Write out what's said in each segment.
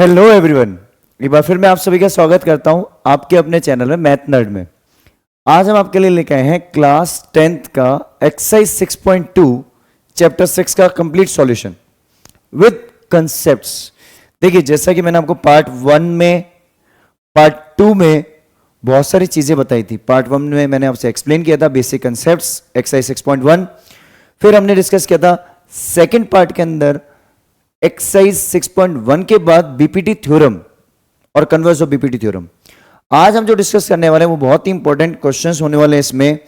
Hello everyone, एक बार फिर मैं आप सभी का स्वागत करता हूं आपके अपने चैनल में मैथ नर्ड में। आज हम आपके लिए लेके आए हैं क्लास 10th का एक्सरसाइज 6.2 चैप्टर 6 का कंप्लीट सॉल्यूशन विद कंसेप्ट्स। देखिए, जैसा कि मैंने आपको पार्ट 1 में, पार्ट 2 में बहुत सारी चीजें बताई थी। पार्ट 1 में मैंने आपसे एक्सप्लेन किया था बेसिक कंसेप्ट्स एक्सरसाइज 6.1। फिर हमने डिस्कस किया था सेकेंड पार्ट के अंदर एक्सरसाइज 6.1 के बाद बीपीटी थ्योरम और कन्वर्स ऑफ बीपीटी थ्योरम। आज हम जो डिस्कस करने वाले हैं वो बहुत ही इंपॉर्टेंट क्वेश्चंस होने वाले हैं इसमें,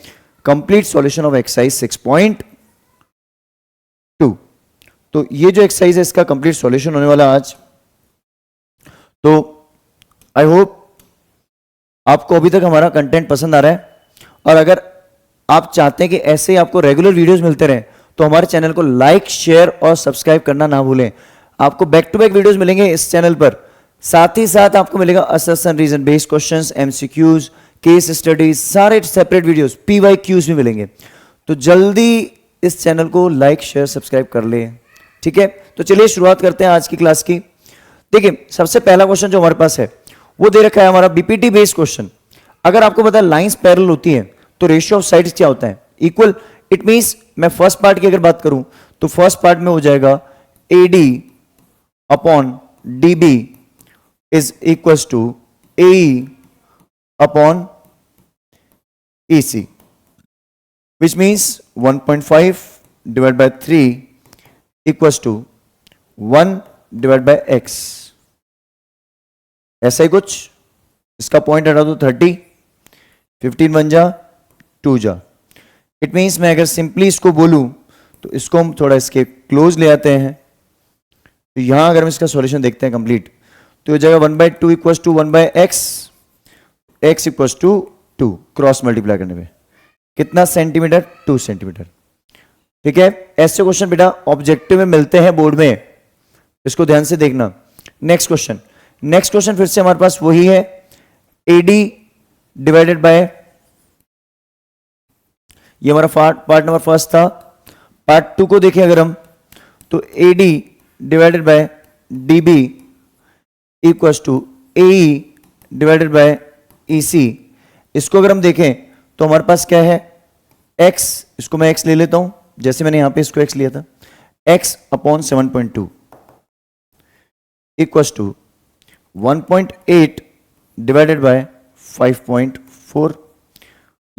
कंप्लीट सॉल्यूशन ऑफ एक्सरसाइज 6.2। तो ये जो एक्सरसाइज है इसका कंप्लीट सॉल्यूशन होने वाला आज। तो आई होप आपको अभी तक हमारा कंटेंट पसंद आ रहा है, और अगर आप चाहते हैं कि ऐसे ही आपको रेगुलर वीडियोस मिलते रहें तो हमारे चैनल को लाइक, शेयर और सब्सक्राइब करना ना भूलें। आपको बैक टू बैक वीडियोस मिलेंगे इस चैनल पर, साथ ही साथ आपको मिलेगा assertion reason based questions, MCQs, case studies, सारे सेपरेट वीडियोस, पीवाईक्यूज भी मिलेंगे। तो जल्दी इस चैनल को लाइक, शेयर, सब्सक्राइब कर ले, ठीक है। तो चलिए शुरुआत करते हैं आज की क्लास की। देखिए, सबसे पहला क्वेश्चन जो हमारे पास है वो दे रखा है हमारा बीपीटी बेस्ड क्वेश्चन। अगर आपको पता है लाइंस पैरेलल होती है तो रेशियो ऑफ साइड्स क्या होता है? इक्वल। इट मींस मैं फर्स्ट पार्ट की अगर बात करूं तो फर्स्ट पार्ट में हो जाएगा AD upon DB is equals to AE upon EC, which means 1.5 divide by 3 equals to 1 divide by x। ऐसा ही कुछ, इसका पॉइंट हटा दो 30, 15 बन जा 2 जा। इट मीन्स मैं अगर सिंपली इसको बोलूं तो इसको हम थोड़ा इसके क्लोज ले आते हैं। तो यहां अगर हम इसका सॉल्यूशन देखते हैं कंप्लीट, तो हो जाएगा 1/2 equals to 1/x, x equals to 2, cross multiply करने में कितना सेंटीमीटर? 2 सेंटीमीटर। ठीक है, ऐसे क्वेश्चन बेटा ऑब्जेक्टिव में मिलते हैं बोर्ड में, इसको ध्यान से देखना। नेक्स्ट क्वेश्चन फिर से हमारे पास वही है, AD डिवाइडेड बाय, ये हमारा पार्ट नंबर फर्स्ट था। पार्ट 2 को देखें अगर हम, तो AD divided by DB equals to AE divided by EC। इसको अगर हम देखें तो हमारे पास क्या है? x, इसको मैं x ले लेता हूं, जैसे मैंने यहां पे इसको x लिया था, x upon 7.2 equals to 1.8 divided by 5.4।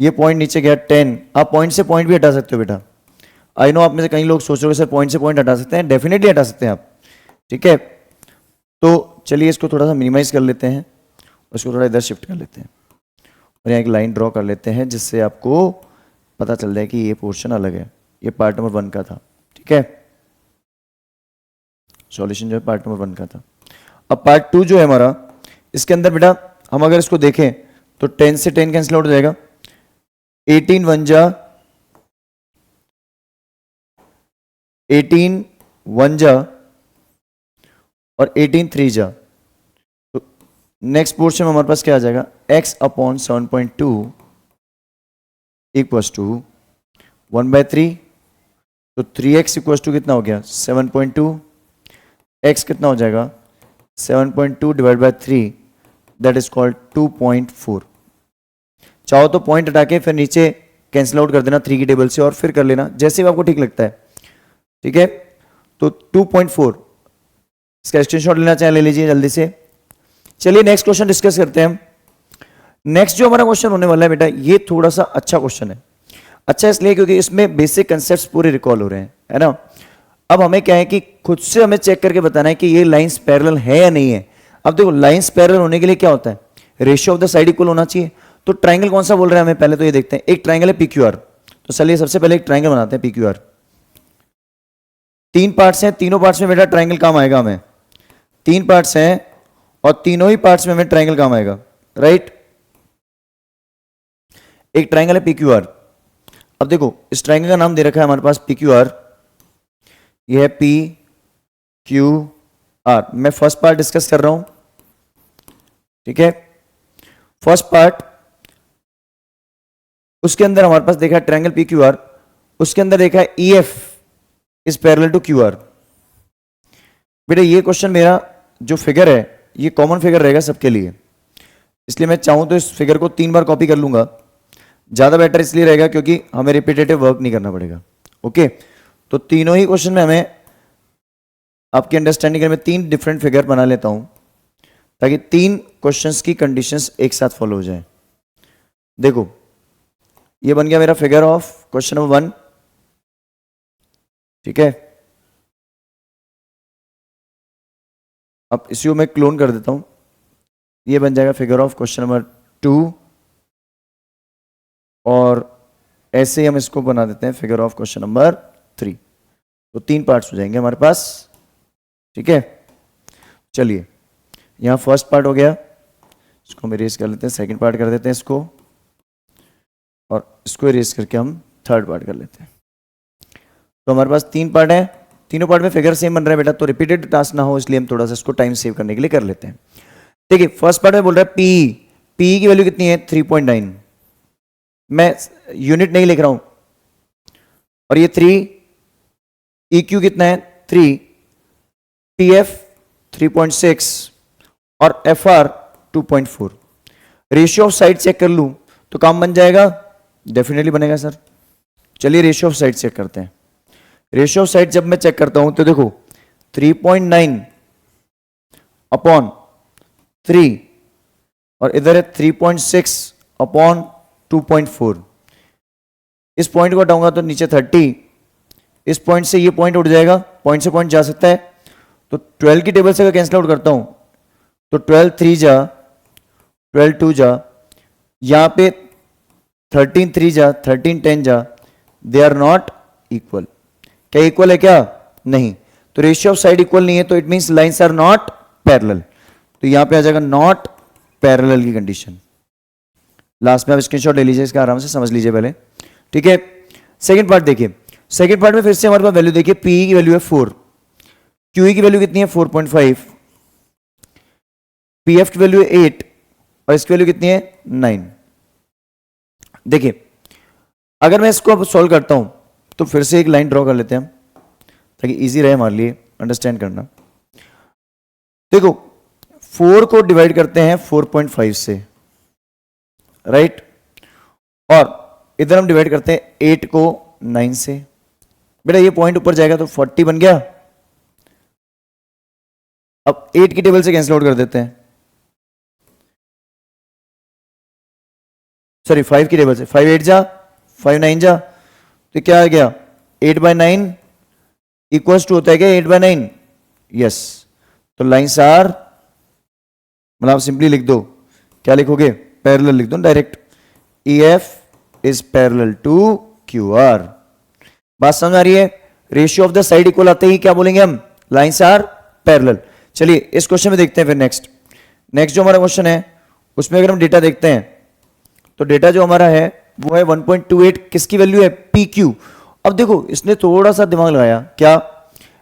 ये पॉइंट नीचे गया 10। आप पॉइंट से पॉइंट भी हटा सकते हो बेटा। आई नो आप में से कई लोग सोच रहे हो सर पॉइंट से पॉइंट हटा सकते हैं, डेफिनेटली हटा सकते हैं आप, ठीक है। तो चलिए इसको थोड़ा सा मिनिमाइज कर लेते हैं, उसको थोड़ा इधर शिफ्ट कर लेते हैं और यहाँ एक लाइन ड्रॉ कर लेते हैं जिससे आपको पता चल जाए कि ये पोर्शन अलग है। ये पार्ट नंबर 1 का था, ठीक है। सॉल्यूशन जो है पार्ट नंबर 1 का था। अब पार्ट 2 जो है हमारा, इसके अंदर बेटा हम अगर इसको देखें तो 10 से 10 कैंसिल आउट हो जाएगा, 18 1 जा 18 1 जा और 18 3 जा। तो नेक्स्ट पोर्शन में हमारे पास क्या आ जाएगा? x upon 7.2 equals to 1/3। तो 3x इक्वल्स टू कितना हो गया? 7.2। x कितना हो जाएगा? 7.2 divide by 3, that is called 2.4। चाहो तो पॉइंट हटा के फिर नीचे कैंसिल आउट कर देना 3 की टेबल से, और फिर कर लेना जैसे भी आपको ठीक लगता है, ठीक है। तो 2.4, इसका स्क्रीनशॉट लेना चाहे ले लीजिए जल्दी से। चलिए नेक्स्ट क्वेश्चन डिस्कस करते हैं हम। नेक्स्ट जो हमारा क्वेश्चन होने वाला है बेटा, ये थोड़ा सा अच्छा क्वेश्चन है। अच्छा इसलिए क्योंकि इसमें बेसिक कंसेप्ट्स पूरे रिकॉल हो रहे हैं, है ना। अब हमें क्या है कि खुद से हमें चेक करके बताना है कि ये लाइंस पैरेलल है या नहीं है। अब देखो, लाइंस पैरेलल होने के लिए क्या होता है? Ratio of the side equal होना चाहिए। तो ट्राइंगल कौन सा बोल रहे हैं हमें, पहले तो ये देखते हैं। एक ट्राइंगल है PQR, तो चलिए सबसे पहले एक ट्राइंगल बनाते हैं PQR। 3 पार्ट्स हैं, तीनों पार्ट्स में बेटा ट्राइंगल काम आएगा हमें। 3 पार्ट्स हैं और तीनों ही पार्ट्स में हमें ट्राइंगल काम आएगा, राइट। एक ट्राइंगल है PQR। अब देखो, इस ट्राइंगल का नाम दे रखा है हमारे पास PQR। यह है PQR। मैं फर्स्ट पार्ट डिस्कस कर रहा हूं, ठीक है। फर्स्ट पार्ट, उसके अंदर हमारे पास देखा ट्रायंगल PQR, उसके अंदर देखा EF is parallel to QR। बेटा ये क्वेश्चन मेरा जो फिगर है ये कॉमन फिगर रहेगा सबके लिए, इसलिए मैं चाहूं तो इस फिगर को 3 बार कॉपी कर लूंगा, ज्यादा बेटर इसलिए रहेगा क्योंकि हमें रिपीटेटिव वर्क नहीं करना पड़ेगा। ओके, तो तीनों ही क्वेश्चन में हमें आपकी अंडरस्टैंडिंग के लिए मैं 3 डिफरेंट फिगर बना लेता हूं ताकि 3 क्वेश्चंस की कंडीशंस एक साथ फॉलो हो जाए। देखो ये बन गया मेरा फिगर ऑफ क्वेश्चन नंबर 1, ठीक है। अब इसी को मैं क्लोन कर देता हूं, ये बन जाएगा फिगर ऑफ क्वेश्चन नंबर 2, और ऐसे ही हम इसको बना देते हैं फिगर ऑफ क्वेश्चन नंबर 3। तो 3 पार्ट्स हो जाएंगे हमारे पास, ठीक है। चलिए यहां फर्स्ट पार्ट हो गया, इसको हम इरेज कर लेते हैं, सेकंड पार्ट कर देते हैं इसको, और इसको इरेज करके हम थर्ड पार्ट कर लेते हैं। तो हमारे पास 3 पार्ट है, तीनों पार्ट में फिगर सेम बन रहा है बेटा, तो रिपीटेड टास्क ना हो इसलिए हम थोड़ा सा इसको टाइम सेव करने के लिए कर लेते हैं। देखिए फर्स्ट पार्ट में बोल रहा है पी की वैल्यू कितनी है 3.9, मैं यूनिट नहीं लिख रहा हूं, और ये 3, EQ कितना है 3, TF 3.6 और FR 2.4। Ratio of side check कर लूं तो काम बन जाएगा, डेफिनेटली बनेगा सर। चलिए रेशियो ऑफ साइड चेक करते हैं। रेशियो ऑफ साइड जब मैं चेक करता हूं तो देखो 3.9 अपॉन 3 और इधर है 3.6 अपॉन 2.4। इस पॉइंट को हटाऊंगा तो नीचे 30, इस पॉइंट से ये पॉइंट उठ जाएगा, पॉइंट से पॉइंट जा सकता है, तो 12 की टेबल से अगर कैंसिल आउट करता हूं तो 12 3 जा, 12 2 जा, यहां पे 13 3 जा, 13 10 जा, दे आर नॉट इक्वल। क्या इक्वल है क्या? नहीं। तो रेशियो ऑफ साइड इक्वल नहीं है तो it means lines are not parallel, तो यहां पे आ जाएगा नॉट पैरेलल की कंडीशन। लास्ट में आप स्क्रीनशॉट ले लीजिए इसका, आराम से समझ लीजिए पहले, ठीक है। सेकंड पार्ट देखिए, सेकंड पार्ट में फिर से हमारे पास वैल्यू देखिए, पी की वैल्यू है 4, क्यूई की वैल्यू कितनी है 4.5, पीएफ की वैल्यू है 8 और इसकी वैल्यू कितनी है 9। देखिए अगर मैं इसको अब सॉल्व करता हूं तो फिर से एक लाइन ड्रॉ कर लेते हैं हम ताकि इजी रहे हमारे लिए अंडरस्टैंड करना। देखो 4 को डिवाइड करते हैं 4.5 से, राइट, और इधर हम डिवाइड करते हैं 8 को 9 से। बेटा ये पॉइंट ऊपर जाएगा तो 40 बन गया। अब 8 की टेबल से कैंसिल आउट कर देते हैं, सॉरी 5 की टेबल से, 5 8 जा, 5 9 जा, तो क्या आ गया 8/9 इक्वल्स टू होता है क्या 8/9? यस। तो लाइंस आर, मतलब आप सिंपली लिख दो, क्या लिखोगे, पैरेलल लिख दो direct, EF is parallel to QR। बात समझ आ रही है? Ratio of the side equal आते ही क्या बोलेंगे हम, लाइंस आर पैरेलल। चलिए इस क्वेश्चन में देखते हैं फिर नेक्स्ट जो हमारा क्वेश्चन है उसमें अगर हम डेटा देखते हैं तो डेटा जो हमारा है वो है 1.28, किसकी वैल्यू है PQ। अब देखो इसने थोड़ा सा दिमाग लगाया, क्या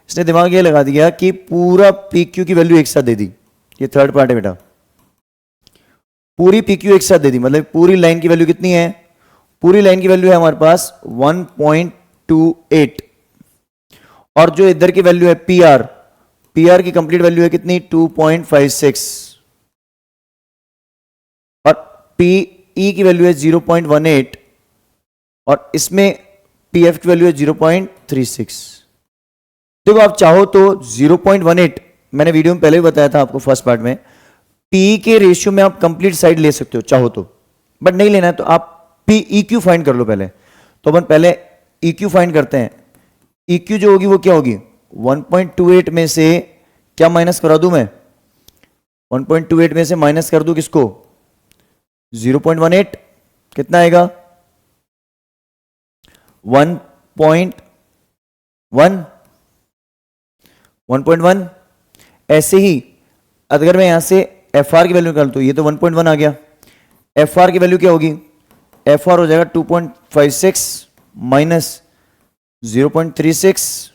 इसने दिमाग ये लगा दिया कि पूरा PQ की वैल्यू एक साथ दे दी। ये थर्ड पार्ट है बेटा, पूरी PQ एक साथ दे दी, मतलब पूरी लाइन की वैल्यू कितनी है, पूरी लाइन की वैल्यू है हमारे पास 1.28 और जो इधर की वैल्यू है PR की कंप्लीट वैल्यू है कितनी 2.56 और PE की वैल्यू है 0.18 और इसमें PF की वैल्यू है 0.36। देखो आप चाहो तो 0.18, मैंने वीडियो में पहले भी बताया था आपको फर्स्ट पार्ट में, PE के रेशियो में आप कंप्लीट साइड ले सकते हो चाहो तो, बट नहीं लेना है तो आप EQ फाइंड कर लो पहले। तो अपन पहले EQ फाइंड करते हैं। EQ जो होगी वो क्या होगी, 1.28 में से क्या माइनस करा दूं मैं, 1.28 में से माइनस कर दूं किसको 0.18, कितना आएगा 1.1। ऐसे ही अगर मैं यहां से FR की वैल्यू निकालूं तो ये तो 1.1 आ गया, FR की वैल्यू क्या होगी, FR हो जाएगा 2.56 माइनस 0.36,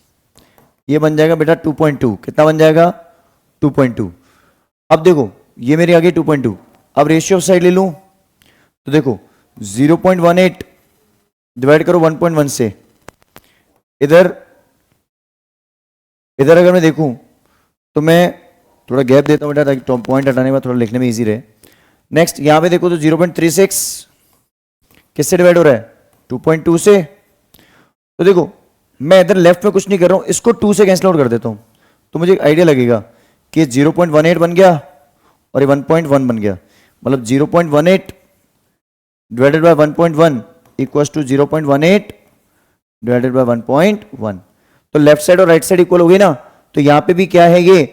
ये बन जाएगा बेटा 2.2, कितना बन जाएगा 2.2। अब देखो ये मेरी आ गई 2.2, अब रेशियो ऑफ साइड ले लूं तो देखो 0.18 डिवाइड करो 1.1 से, इधर अगर मैं देखूं तो मैं थोड़ा गैप देता हूँ बेटा ताकि टॉप पॉइंट हटाने के बाद थोड़ा लिखने में इजी रहे। नेक्स्ट यहाँ पे देखो तो 0.36 किससे डिवाइड हो रहा है? 2.2 से। तो देखो मैं इधर लेफ्ट में कुछ नहीं कर रहा हूँ, इसको 2 से कैंसिल आउट कर देता हूँ तो मुझे एक आइडिया लगेगा कि 0.18 बन गया और ये 1.1 बन गया। मतलब 0.18 divided by 1.1 equals to 0.18 divided by 1.1। तो लेफ्ट साइड और राइट साइड इक्वल हो गई ना, तो यहां पे भी क्या है, ये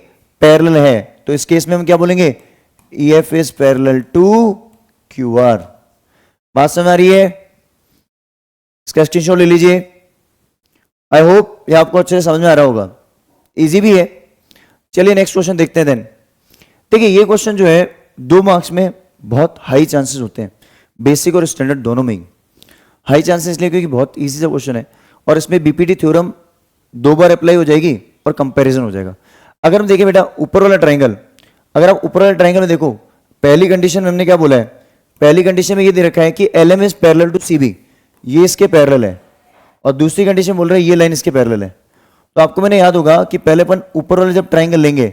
पैरेलल है। तो इस केस में हम क्या बोलेंगे? EF is parallel to QR। बात समझ आ रही है? इसका स्क्रीनशॉट ले लीजिए। आई होप ये आपको अच्छे से समझ में आ रहा होगा, इजी भी है। चलिए नेक्स्ट क्वेश्चन देखते हैं देन। देखिए ये क्वेश्चन जो है 2 मार्क्स में बहुत हाई चांसेस होते हैं, बेसिक और स्टैंडर्ड दोनों में ही हाई चांसेस, इसलिए क्योंकि बहुत इजी सा क्वेश्चन है और इसमें बीपीटी थ्योरम 2 बार अप्लाई हो जाएगी और कंपैरिजन हो जाएगा। अगर हम देखें बेटा ऊपर वाला ट्राइंगल, अगर आप ऊपर वाले ट्राइंगल में देखो, पहली कंडीशन में हमने क्या बोला है? पहली कंडीशन में ये दे रखा है कि LM is parallel to CB, ये इसके पैरेलल है, और दूसरी कंडीशन बोल रहा है ये लाइन इसके पैरेलल है। तो आपको मैंने याद होगा कि पहले अपन ऊपर वाले जब ट्राइंगल लेंगे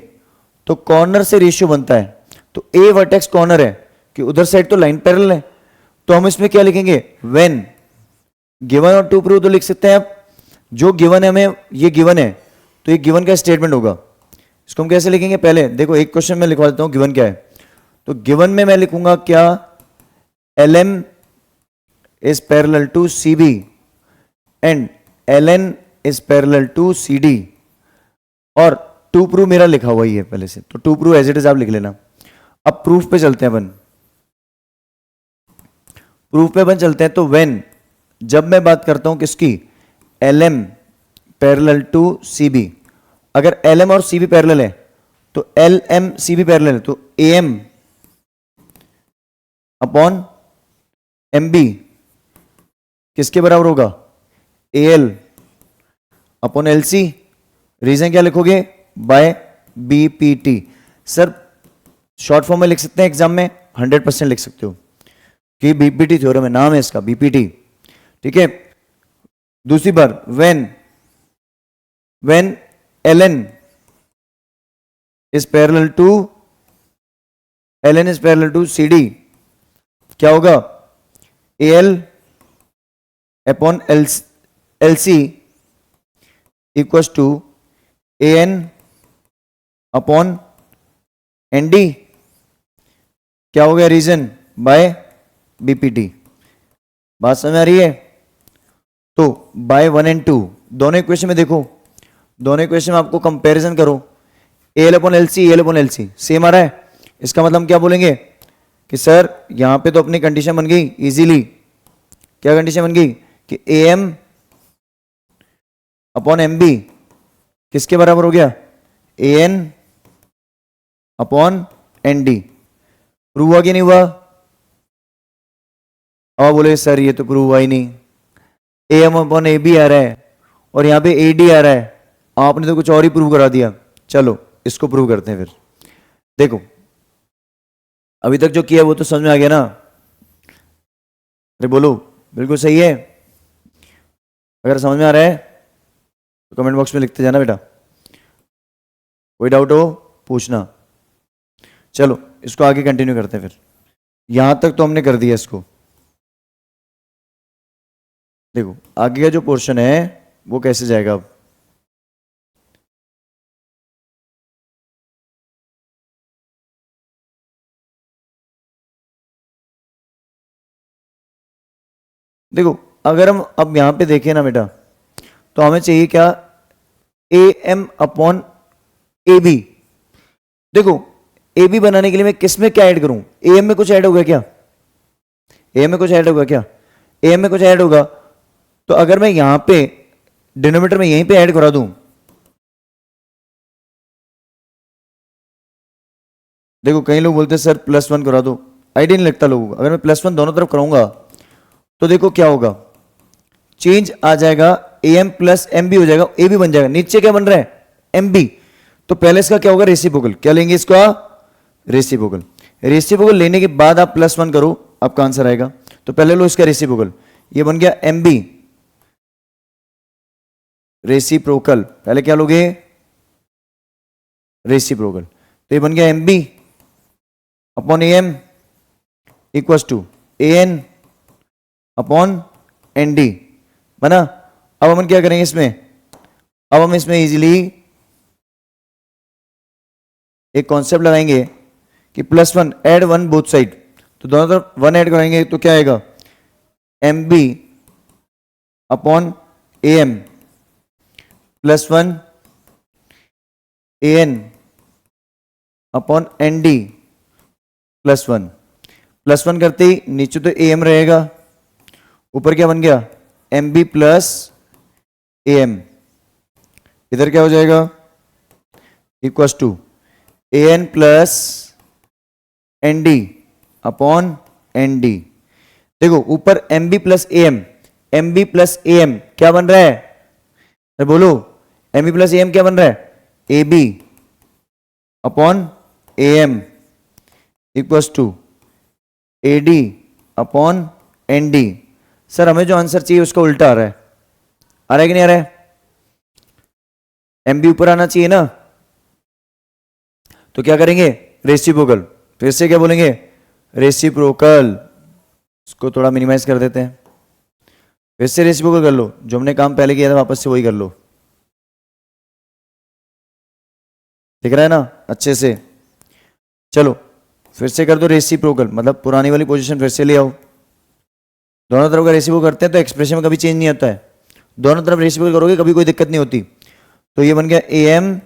तो कॉर्नर से रेशियो बनता है, तो A वर्टेक्स कॉर्नर है कि उधर साइड तो लाइन पैरेलल है, तो हम इसमें क्या लिखेंगे? व्हेन गिवन और टू प्रूव तो लिख सकते हैं। आप जो गिवन है हमें, ये गिवन है तो ये गिवन का स्टेटमेंट होगा। इसको हम कैसे लिखेंगे? पहले देखो एक क्वेश्चन में लिखवा देता हूं गिवन क्या है। तो गिवन में मैं लिखूंगा क्या? LM is parallel to CB and LN is parallel to CD, और टू प्रूव मेरा लिखा हुआ ही है पहले से, तो to prove as it is आप लिख लेना। अब प्रूफ पे चलते हैं अपन, प्रूफ पे अपन चलते हैं। तो व्हेन, जब मैं बात करता हूं किसकी? LM पैरेलल टू CB, अगर LM और CB पैरेलल है तो LM CB पैरेलल है, तो AM अपॉन MB किसके बराबर होगा? AL upon LC। रीजन क्या लिखोगे? By BPT। Sir short form में लिख सकते हैं, एग्जाम में 100% लिख सकते हो कि BPT थ्योरम है, नाम है इसका BPT, ठीक है। दूसरी बार when LN is parallel to CD, क्या होगा? AL upon LC equals to AN upon ND, क्या हो गया? Reason by BPT। बात समझ आ रही है? तो बाय 1 and 2 दोनों इक्वेशन में देखो, दोनों इक्वेशन में आपको कंपैरिजन करो, AL अपॉन LC सेम आ रहा है। इसका मतलब हम क्या बोलेंगे कि सर यहां पे तो अपनी कंडीशन बन गई इजीली। क्या कंडीशन बन गई? कि AM अपॉन MB किसके बराबर हो गया? AN upon ND। प्रूव हुआ कि नहीं हुआ? अब बोले सर ये तो प्रूव हुआ ही नहीं, AM अपॉन AB आ रहा है और यहां पे AD आ रहा है, आपने तो कुछ और ही प्रूव करा दिया। चलो इसको प्रूव करते हैं फिर। देखो अभी तक जो किया वो तो समझ में आ गया ना? अरे बोलो, बिल्कुल सही है। अगर समझ में आ रहा है तो कमेंट बॉक्स में लिखते जाना बेटा, कोई डाउट हो पूछना। चलो इसको आगे कंटिन्यू करते हैं फिर। यहां तक तो हमने कर दिया इसको। देखो आगे का जो पोर्शन है वो कैसे जाएगा अब। देखो अगर हम अब यहां पे देखें ना बेटा, तो हमें चाहिए क्या? AM upon AB। देखो AB बनाने के लिए मैं किस में क्या ऐड करूं? AM में कुछ ऐड होगा क्या? AM में कुछ ऐड होगा क्या? AM में कुछ ऐड होगा, तो अगर मैं यहां पे डिनोमिनेटर में यहीं पे ऐड करा दूं, देखो कई लोग बोलते हैं सर +1 करा दो, आइडिया नहीं लगता लोगों को। अगर मैं +1 दोनों तरफ कराऊंगा तो देखो क्या होगा, चेंज आ जाएगा, AM प्लस MB हो जाएगा, AB बन जाएगा। नीचे क्या बन रहा है? MB। तो पहले इसका क्या होगा? रेसिप्रोकल। क्या लेंगे इसका? रेसिप्रोकल। रेसिप्रोकल लेने के बाद आप +1 करो, आपका आंसर आएगा। तो पहले लो इसका रेसिप्रोकल, ये बन गया MB रेसिप्रोकल। पहले क्या लोगे? रेसिप्रोकल। तो ये बन गया M B upon A M equals to A N upon N D बना। अब हम क्या करेंगे इसमें, अब हम इसमें इजीली एक कॉन्सेप्ट लगाएंगे कि +1 ऐड 1 बोथ साइड, तो दोनों तरफ 1 ऐड करेंगे तो क्या आएगा, M B upon A M +1 A N upon N D +1 करते ही नीचे तो ए एम रहेगा, ऊपर क्या बन गया M B plus A M, इधर क्या हो जाएगा equals to A N plus N D upon N D. देखो ऊपर M B plus A M क्या बन रहा है, अरे बोलो M B plus A M क्या बन रहा है, A B upon A M equals to A D upon N D. Sir हमें जो आंसर चाहिए उसका उल्टा आ रहा है कि नहीं आ रहा है, एम बी ऊपर आना चाहिए ना, तो क्या करेंगे रेसिप्रोकल, फिर से क्या बोलेंगे रेसिप्रोकल, इसको थोड़ा मिनिमाइज कर देते हैं, फिर से रेसिप्रोकल कर लो, जो हमने काम पहले किया था वापस से वही कर लो, दिख रहा है ना अच्छे से। चलो फिर से कर दो रेसिप्रोकल, मतलब पुरानी वाली पोजीशन फिर से ले आओ, दोनों तरफ का रेसिप्रोकल करते हैं तो एक्सप्रेशन में कभी चेंज नहीं आता है, दोनों तरफ रेसिप्रोकल करोगे कभी कोई दिक्कत नहीं होती। तो ये बन गया A M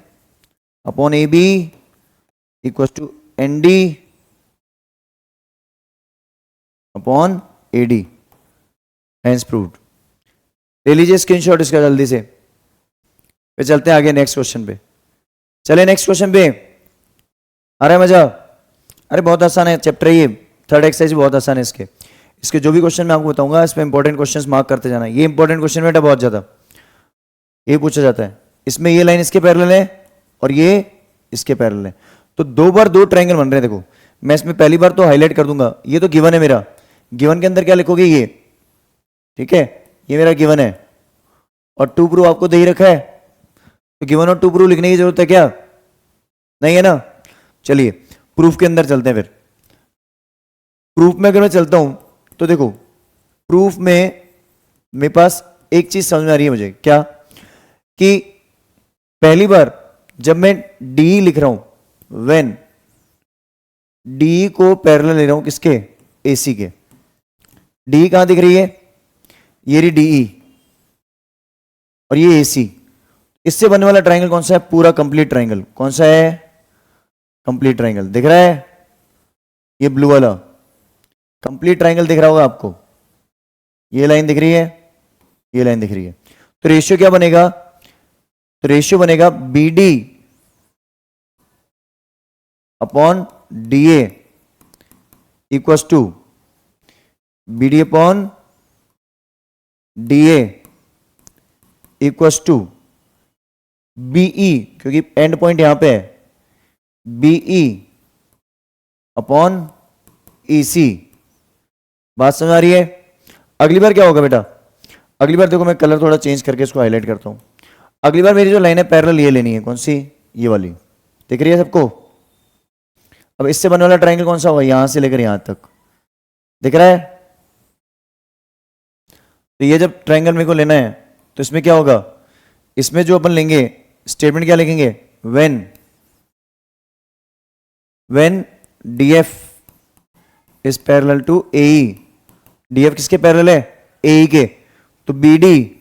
upon A B equal to N D upon A D, hence proved. ले लीजिए स्क्रीनशॉट इसका जल्दी से, फिर चलते हैं आगे नेक्स्ट क्वेश्चन पे। चले नेक्स्ट क्वेश्चन पे, आ रहा है मजा, अरे बहुत आसान है चैप्टर, ये थर्ड एक्सरसाइज बहुत आसान है, इसके जो भी क्वेश्चन मैं आपको बताऊंगा इस पे इंपॉर्टेंट क्वेश्चंस मार्क करते जाना। ये इंपॉर्टेंट क्वेश्चन बेटा बहुत ज्यादा ये पूछा जाता है, इसमें ये लाइन इसके पैरेलल है और ये इसके पैरेलल है, तो दो बार दो ट्रायंगल बन रहे हैं। देखो मैं इसमें पहली बार तो हाईलाइट कर दूंगा, ये तो गिवन है मेरा, गिवन के अंदर क्या लिखोगे ये, ठीक है ये मेरा गिवन है और टू प्रूफ आपको दे ही रखा है, तो गिवन और टू प्रूफ लिखने की जरूरत है क्या, नहीं है ना। चलिए प्रूफ के अंदर चलते हैं, फिर प्रूफ में अगर मैं चलता हूं तो देखो प्रूफ में मेरे पास एक चीज समझ में आ रही है मुझे, क्या कि पहली बार जब मैं डी लिख रहा हूं, व्हेन डी को पैरेलल ले रहा हूं किसके, एसी के, डी कहां दिख रही है, ये रही डीई और ये एसी, इससे बनने वाला ट्रायंगल कौन सा है, पूरा कंप्लीट ट्रायंगल, कौन सा है कंप्लीट ट्रायंगल, दिख रहा है ये ब्लू वाला कंप्लीट ट्रायंगल दिख रहा होगा आपको, ये लाइन दिख रही है, ये लाइन दिख रही है, तो रेशियो क्या बनेगा, तो रेशियो बनेगा B D upon D A equals to B D upon D A equals to BE, क्योंकि एंड पॉइंट यहां पे है, बीई अपॉन ईसी। बात समझ आ रही है। अगली बार क्या होगा बेटा, अगली बार देखो मैं कलर थोड़ा चेंज करके इसको हाईलाइट करता हूं, अगली बार मेरी जो लाइन है पैरेलल ये लेनी है, कौन सी, ये वाली, दिख रही है सबको। अब इससे बनने वाला ट्रायंगल कौन सा होगा, यहां से लेकर यहां तक, दिख रहा है। तो ये जब ट्रायंगल मेरे को लेना है तो इसमें क्या होगा, इसमें जो अपन लेंगे स्टेटमेंट क्या लिखेंगे, when DF is parallel to AE, DF किसके पैरेलल है, एई के, तो बीडी,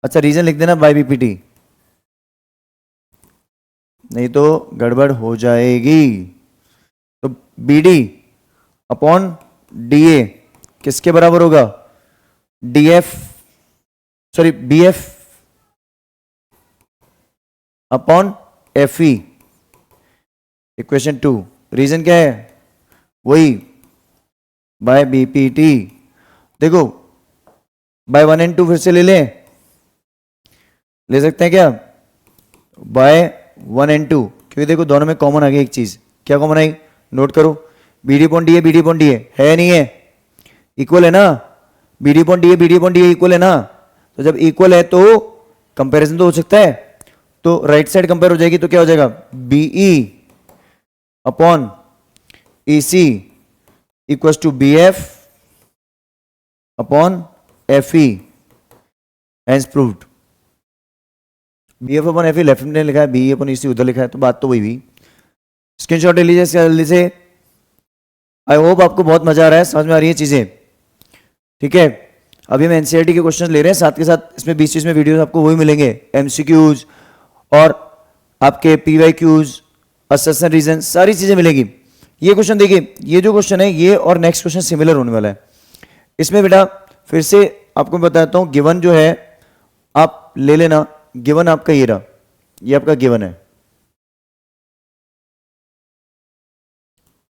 अच्छा रीजन लिख देना बाय बीपीटी, नहीं तो गड़बड़ हो जाएगी। तो बीडी अपॉन डीए किसके बराबर होगा, DF sorry BF upon FE, equation 2, reason क्या है, वही बाय बीपीटी। देखो बाय 1 and 2 फिर से ले सकते हैं क्या, बाय 1 and 2, क्योंकि देखो दोनों में कॉमन आ गई एक चीज, क्या कॉमन आई, नोट करो, B D point D A, B D point D है नहीं है, इक्वल है ना, B D point D A, B D point D equal है ना, तो जब इक्वल है तो कंपैरिजन तो हो सकता है, तो राइट साइड कंपेयर हो जाएगी, तो क्या हो जाएगा BE upon E C equals to B F upon F E, hence proved. B F upon F E left में लिखा है, बी अपॉन ई सी उधर लिखा है, तो बात तो वही हुई। स्क्रीनशॉट ले लीजिए इसका जल्दी से। आई होप आपको बहुत मजा आ रहा है, समझ में आ रही है चीजें, ठीक है। अभी हम एनसीईआरटी के क्वेश्चन ले रहे हैं, साथ के साथ इसमें 20 में वीडियोस आपको वही मिलेंगे, एमसीक्यूज और आपके पीवाईक्यूज, असेसन रीजन, सारी चीजें मिलेगी। ये क्वेश्चन देखिए, ये जो क्वेश्चन है ये और नेक्स्ट क्वेश्चन सिमिलर होने वाला है। इसमें बेटा फिर से आपको बताता हूं, गिवन जो है आप ले लेना, गिवन आपका ये रहा, ये आपका गिवन है,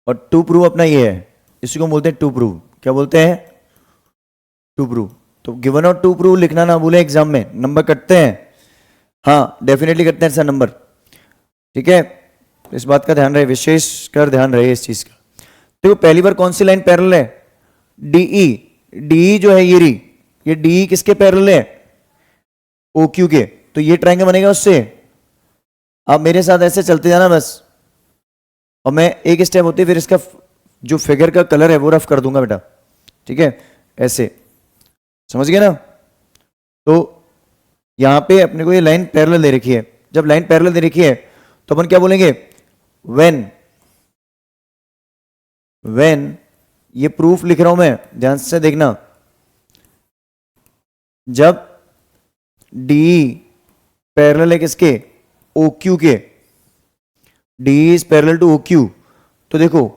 और टू प्रूव अपना ये है, इसी को बोलते हैं टू प्रूव। क्या बोलते हैं? To prove. तो गिवन और टू प्रूव लिखना ना भूले एग्जाम में, नंबर कटते हैं, हाँ डेफिनेटली कटते हैं सर नंबर, ठीक है। इस बात का ध्यान रहे, विशेष कर ध्यान रहे इस चीज का। देखो पहली बार कौन सी लाइन पैरेलल है? डीई। डीई जो है ये रही, ये डीई किसके पैरेलल है? ओ क्यू के। तो ये ट्रायंगल बनेगा उससे। आप मेरे साथ ऐसे चलते जाना बस, और मैं एक स्टेप होते फिर इसका जो फिगर का कलर है वो रफ कर दूंगा बेटा, ठीक है, ऐसे, समझ गए ना। तो यहां पे अपने को ये लाइन पैरेलल दे रखी है, जब लाइन पैरेलल दे रखी है तो अपन क्या बोलेंगे? व्हेन ये प्रूफ लिख रहा हूं मैं, ध्यान से देखना, जब डी पैरेलल है किसके? ओ क्यू के, D is parallel to O Q, तो देखो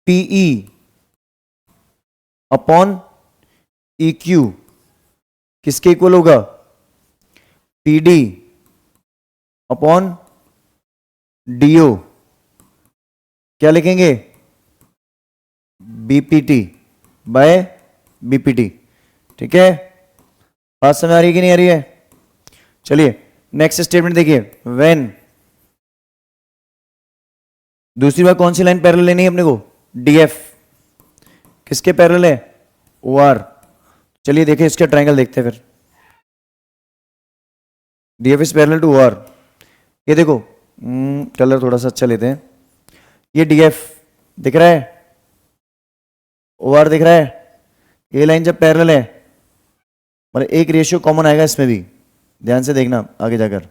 पीई अपॉन ई क्यू किसके इक्वल होगा? पीडी अपॉन डीओ, क्या लिखेंगे? बीपीटी बाय बीपीटी, ठीक है। बात समझ आ रही है कि नहीं आ रही है? चलिए नेक्स्ट स्टेटमेंट देखिए, व्हेन, दूसरी बार कौन सी लाइन पैरेलल लेनी है अपने को? डीएफ किसके पैरेलल है? ओआर। चलिए देखिए इसका ट्रायंगल देखते हैं फिर। DF is parallel to OR. ये देखो कलर थोड़ा सा अच्छा लेते हैं, ये डीएफ दिख रहा है, ओआर दिख रहा है, ये लाइन जब पैरेलल है मतलब एक रेशियो कॉमन आएगा इसमें भी, ध्यान से देखना आगे जाकर,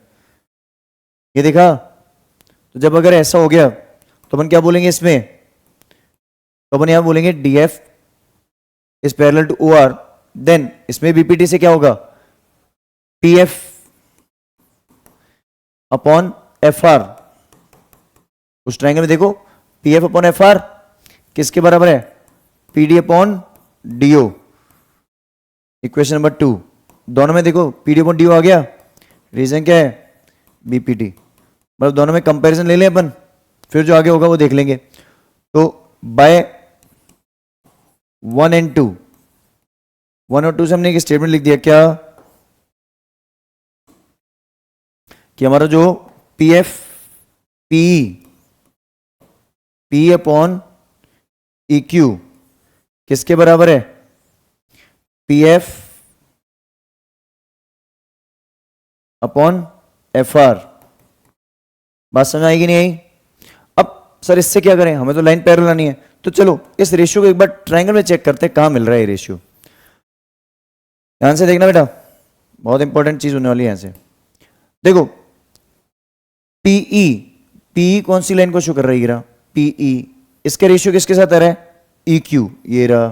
ये देखा। तो जब अगर ऐसा हो गया तो अपन क्या बोलेंगे इसमें? तो अपन यहां बोलेंगे DF is parallel to OR, then इसमें बीपीटी से क्या होगा? PF upon FR. उस ट्रायंगल में देखो पीएफ अपॉन एफआर किसके बराबर है? PD upon DO. Equation number 2, दोनों में देखो पीडी अपॉन डीओ आ गया, रीजन क्या है? बीपीटी। मतलब दोनों में कंपैरिजन ले लें अपन, फिर जो आगे होगा वो देख लेंगे। तो बाय 1 and 2, 1 और 2 से हमने एक स्टेटमेंट लिख दिया, क्या कि हमारा जो P F P upon E Q किसके बराबर है? P F upon F R. बात समझ आएगी नहीं आई? अब सर इससे क्या करें, हमें तो लाइन पैरेलल लानी है, तो चलो इस रेशियो को एक बार ट्रायंगल में चेक करते हैं कहां मिल रहा है ये रेशियो। ध्यान से देखना बेटा, बहुत इंपॉर्टेंट चीज होने वाली है यहां से। देखो पीई कौन सी लाइन को शो कर रही है? पीई, इसका रेशियो किसके साथ आ रहा है? ई क्यू, ये रहा,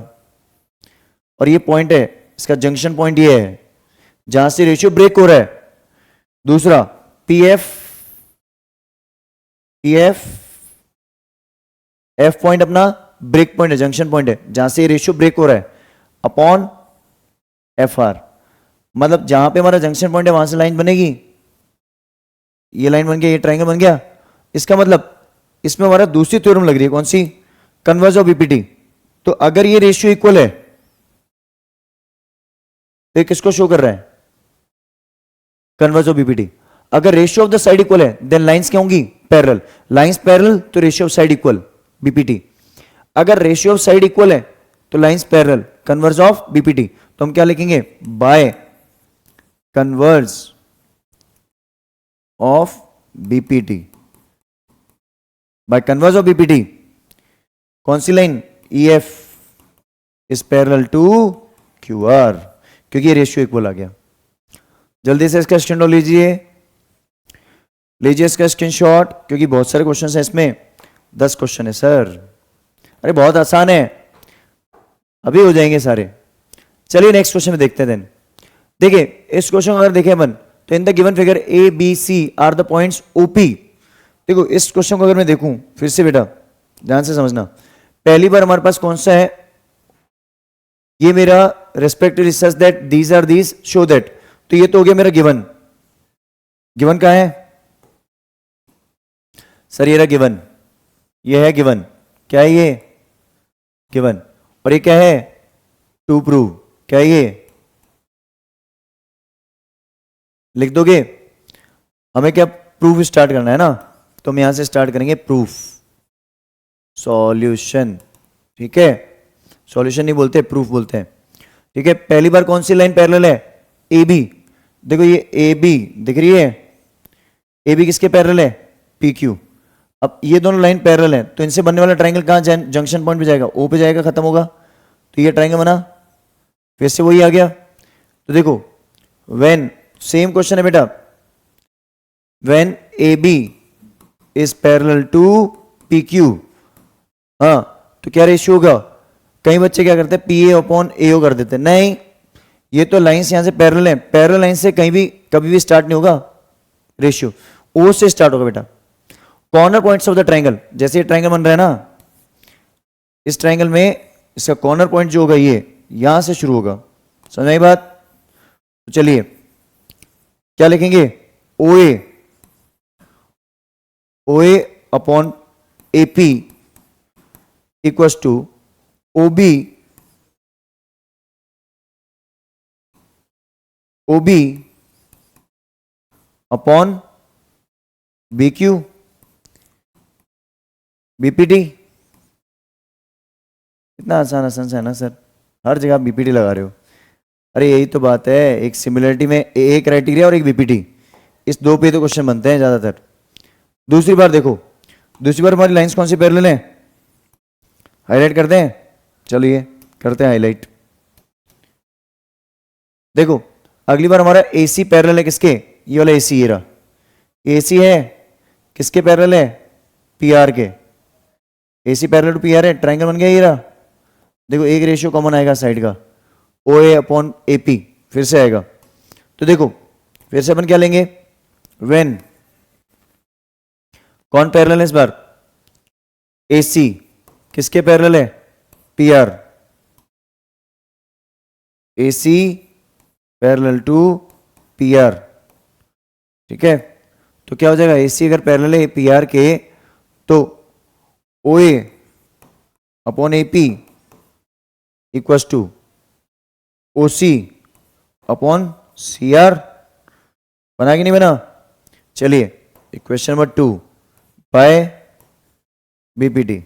और ये पॉइंट है, इसका जंक्शन पॉइंट ये है जहां से रेशियो ब्रेक हो रहा है। दूसरा पीएफ एफ पॉइंट अपना ब्रेक पॉइंट है, जंक्शन पॉइंट है जहां से रेशियो ब्रेक हो रहा है, अपॉन एफ आर। मतलब जहां पे हमारा जंक्शन पॉइंट है वहां से लाइन बनेगी, ये लाइन बन गया, ये ट्रायंगल बन गया। इसका मतलब इसमें हमारा दूसरी थ्योरम लग रही है, कौन सी? Converge of BPT. तो अगर ये रेशियो इक्वल है तो किसको शो कर रहा है? Converse of BPT. अगर ratio of the side equal है देन लाइंस क्या होंगी? पैरेलल। लाइंस पैरेलल तो ratio of side equal, BPT. अगर रेशियो ऑफ साइड इक्वल है तो lines parallel, converse of BPT. तो हम क्या लिखेंगे? By converse of BPT. By converse of BPT कौन सी line, EF is parallel to QR, क्योंकि ये रेशियो इक्वल आ गया। जल्दी से इसका स्क्रीनशॉट लीजिए इसका स्क्रीनशॉट, क्योंकि बहुत सारे क्वेश्चन हैं इसमें, 10 क्वेश्चन है सर। अरे बहुत आसान है, अभी हो जाएंगे सारे। चलिए नेक्स्ट क्वेश्चन में देखते हैं। देन देखिए इस क्वेश्चन को अगर देखें अपन, तो in the given figure ABC are the points OP। देखो इस क्वेश्चन को अगर मैं देखूं फिर से बेटा ध्यान से समझना, पहली बार हमारे पास कौन सा है, ये मेरा respective research that these are these show that, तो ये तो हो गया मेरा गिवन। गिवन कहां है सर, ये रहा गिवन, ये है गिवन, क्या है ये गिवन, और ये क्या है टू प्रूव, क्या है ये लिख दोगे। हमें क्या प्रूफ स्टार्ट करना है ना, तो हम यहां से स्टार्ट करेंगे प्रूफ, सॉल्यूशन, ठीक है, सॉल्यूशन नहीं बोलते प्रूफ बोलते हैं, ठीक है। पहली बार कौन सी लाइन पैरेलल है, AB। देखो ये AB दिख रही है, AB किसके पैरेलल है, PQ। अब ये दोनों लाइन पैरेलल है, तो इनसे बनने वाला ट्रायंगल कहां जंक्शन पॉइंट पे जाएगा, O पे जाएगा, खत्म होगा, तो ये ट्रायंगल बना, फिर से वही आ गया। तो देखो व्हेन, सेम क्वेश्चन है बेटा, when AB is parallel to PQ, हाँ तो क्या रेशियो होगा, कई बच्चे क्या करते हैं PA अपॉन AO कर देते हैं, नहीं, ये तो लाइंस यहां से पैरेलल है, पैरेलल लाइन से कहीं भी कभी भी स्टार्ट नहीं होगा रेशियो, O से स्टार्ट होगा बेटा। Corner points of the triangle, जैसे ये ट्रायंगल बन रहा है ना, इस ट्रायंगल में इसका कॉर्नर पॉइंट जो होगा ये यहां से शुरू होगा, समझ आई बात। तो चलिए क्या लिखेंगे, OA upon AP equals to OB upon BQ BPT। इतना आसान सा है ना सर, हर जगह BPT लगा रहे हो। अरे यही तो बात है, एक सिमिलरिटी में A क्राइटेरिया और एक BPT, इस दो पे तो क्वेश्चन बनते हैं ज्यादातर। दूसरी बार देखो, दूसरी बार हमारी लाइंस कौन सी पैरेलल हैं, हाईलाइट करते हैं, चलिए करते हैं हाईलाइट। देखो अगली बार हमारा AC पैरेलल है किसके, ये वाला AC, ये रहा AC है किसके पैरेलल है, PR के, AC पैरेलल टू PR है, ट्रायंगल बन गया ये रहा। देखो एक रेशियो कॉमन आएगा साइड का, OA अपॉन AP फिर से आएगा। तो देखो फिर से अपन क्या लेंगे, व्हेन, कौन पैरेलल है इस बार, AC किसके पैरेलल है, PR, AC parallel to PR, ठीक है। तो क्या हो जाएगा, AC अगर पैरेलल है PR के, तो OA upon AP equals to OC upon CR, बना कि नहीं बना। चलिए इक्वेशन नंबर 2 बाय BPT,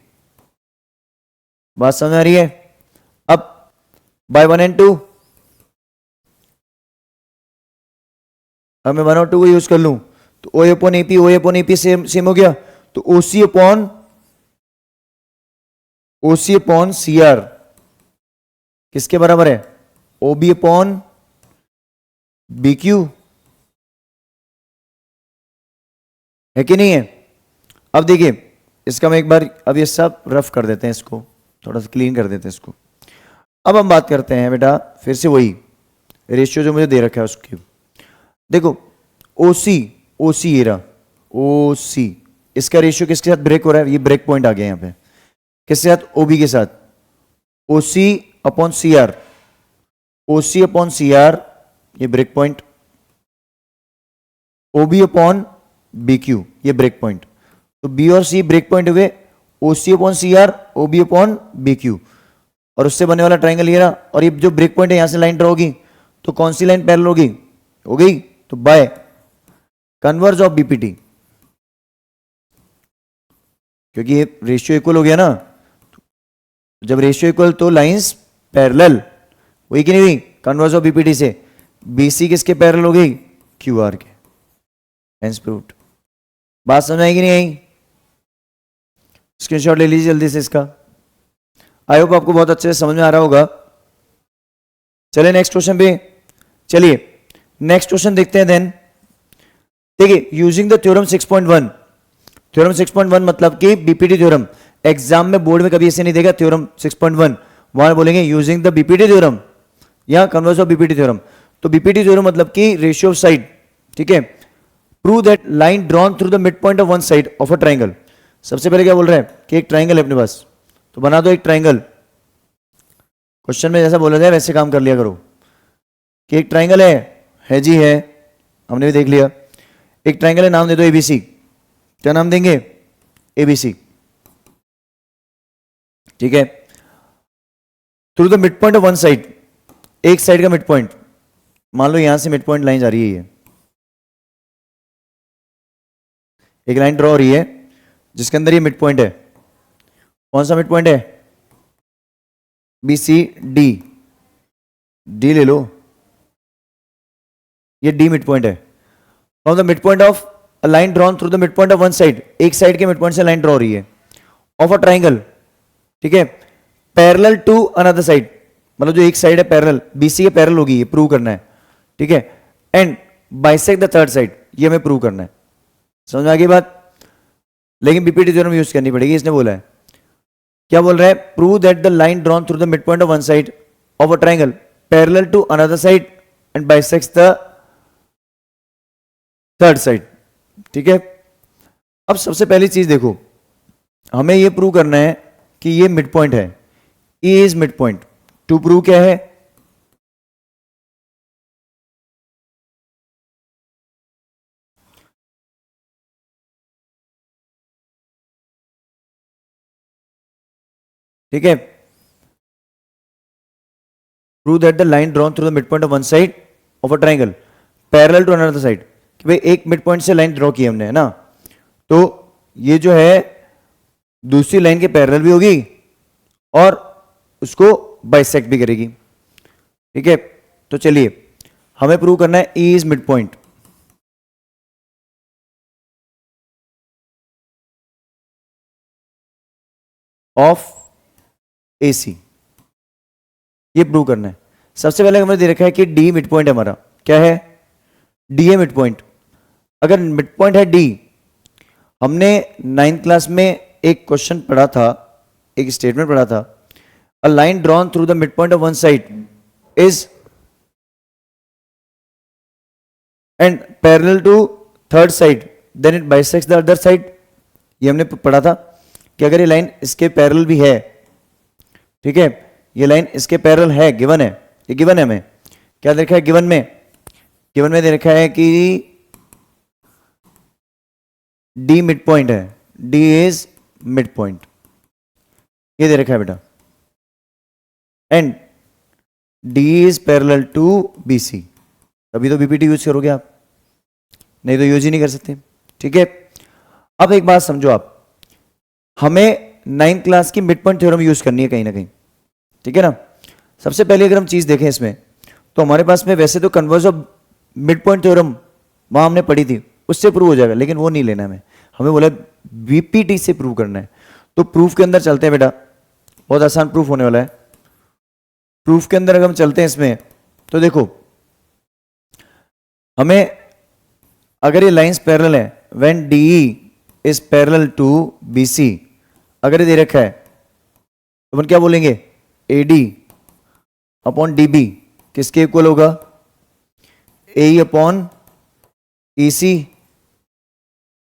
बात समझ आ रही है। अब बाय 1 and 2, अब मैं 1 और 2 को यूज कर लूं, तो OA अपॉन AP सेम हो गया, तो OC अपॉन CR किसके बराबर है, OB अपॉन BQ, है कि नहीं है। अब देखिए इसका मैं एक बार अब ये सब रफ कर देते हैं, इसको थोड़ा सा क्लीन कर देते हैं इसको। अब हम बात करते हैं बेटा फिर से वही रेशियो जो मुझे दे रखा है उसकी। देखो OC ये रहा, OC इसका रेशियो किसके साथ ब्रेक हो रहा है, ये ब्रेक पॉइंट आ गया यहाँ पे, किसके साथ, OB के साथ, OC अपॉन CR ये break point, OB upon BQ ये ब्रेक पॉइंट। तो B और C ब्रेक पॉइंट हुए, OC upon CR, OB upon BQ, और उससे बनने वाला ट्रायंगल ये रहा। और ये जो ब्रेक पॉइंट है यहां से लाइन ड्रॉ होगी, तो कौन सी लाइन पैरेलल होगी, हो गई, तो बाय कन्वर्ज ऑफ BPT, क्योंकि ये रेशियो इक्वल हो गया ना, जब रेशियो इक्वल तो लाइंस पैरेलल हुई कि नहीं हुई, कन्वर्ज ऑफ BPT से BC किसके पैरेलल हो गई, QR के, हेंस प्रूव्ड। बात समझ आएगी नहीं आई। स्क्रीनशॉट ले लीजिए जल्दी से इसका। आई होप आपको बहुत अच्छे से समझ में आ रहा होगा। चलिए नेक्स्ट क्वेश्चन पे, चलिए नेक्स्ट क्वेश्चन देखते हैं। देन देखिए, यूजिंग द थ्योरम 6.1, थ्योरम 6.1 मतलब कि बीपीटी थ्योरम। एग्जाम में बोर्ड में कभी ऐसे नहीं देगा थ्योरम 6.1, वहां बोलेंगे यूजिंग द बीपीटी थ्योरम या कन्वर्स ऑफ बीपीटी थ्योरम। तो बीपीटी थ्योरम मतलब कि रेशियो ऑफ साइड, ठीक है। Prove that line drawn through the mid point of one side of a triangle. सबसे पहले क्या बोल रहे हैं कि एक ट्राइंगल है अपने पास, तो बना दो एक ट्राइंगल। क्वेश्चन में जैसा बोला जाए वैसे काम कर लिया करो कि एक ट्राइंगल है जी है, हमने भी देख लिया। एक ट्राइंगल है, नाम दे दो एबीसी। क्या नाम देंगे? एबीसी, ठीक है। Through the mid point of one side, एक साइड का मिड पॉइंट, मान लो यहां से मिड पॉइंट लाइन जा रही है, ये एक लाइन ड्रॉ हो रही है जिसके अंदर ये मिड पॉइंट है। कौन सा मिड पॉइंट है? बी सी डी, डी ले लो, ये डी मिड पॉइंट है। From the mid point of a line drawn through the mid point of one side, एक साइड के मिड पॉइंट से लाइन ड्रॉ हो रही है ऑफ अ ट्राइंगल, ठीक है। पैरेलल टू अनदर साइड, मतलब जो एक साइड है पैरेलल, बीसी के पैरेलल होगी, ये प्रूव करना है, ठीक है। And bisect the third side, ये हमें प्रूव करना है। समझ में आ गई बात? लेकिन बीपीटी थ्योरम यूज करनी पड़ेगी, इसने बोला है। क्या बोल रहा है? Prove that the line drawn through the mid point of one side of a triangle parallel to another side and bisects the third side, ठीक है। अब सबसे पहली चीज देखो, हमें यह प्रूव करना है कि ये मिड पॉइंट है, E is mid point. To prove क्या है? ठीक है, prove that the line drawn through the mid point of one side of a triangle parallel to another side, कि भाई एक मिड पॉइंट से लाइन ड्रॉ की हमने, है ना, तो ये जो है दूसरी लाइन के पैरेलल भी होगी और उसको बाइसेक्ट भी करेगी, ठीक है। तो चलिए हमें प्रूव करना है E is mid point of AC, ये प्रूव करना है। सबसे पहले हमने दे रखा है कि डी मिड पॉइंट है हमारा, क्या है? डी है मिड पॉइंट। अगर मिड पॉइंट है डी, हमने 9th क्लास में एक क्वेश्चन पढ़ा था, एक स्टेटमेंट पढ़ा था, a line drawn through the mid point of one side is and parallel to third side then it bisects the other side. ये हमने पढ़ा था कि अगर ये लाइन इसके पैरेलल भी है, ठीक है, ये लाइन इसके पैरेलल है, गिवन है, ये गिवन है। हमें क्या दे रखा है गिवन में? गिवन में दे रखा है कि डी मिड पॉइंट है, डी इज मिड पॉइंट, ये दे रखा है बेटा। And D is parallel to BC, तभी तो बीपीटी यूज करोगे आप, नहीं तो यूज ही नहीं कर सकते, ठीक है। अब एक बात समझो आप, हमें 9th क्लास की मिड पॉइंट थ्योरम यूज करनी है कहीं ना कहीं, ठीक है ना। सबसे पहले अगर हम चीज देखें इसमें, तो हमारे पास में वैसे तो converse of mid point theorem वहां हमने पढ़ी थी, उससे प्रूव हो जाएगा, लेकिन वो नहीं लेना है हमें बोला बीपीटी से प्रूव करना है। तो प्रूफ के अंदर चलते हैं बेटा, बहुत आसान प्रूफ होने वाला है। प्रूफ के अंदर अगर हम चलते हैं इसमें, तो देखो हमें अगर ये लाइंस पैरेलल है, when DE is parallel to BC, अगर ये दे रखा है तो अपन क्या बोलेंगे? एडी अपॉन डीबी किसके इक्वल होगा? ए अपॉन ईसी,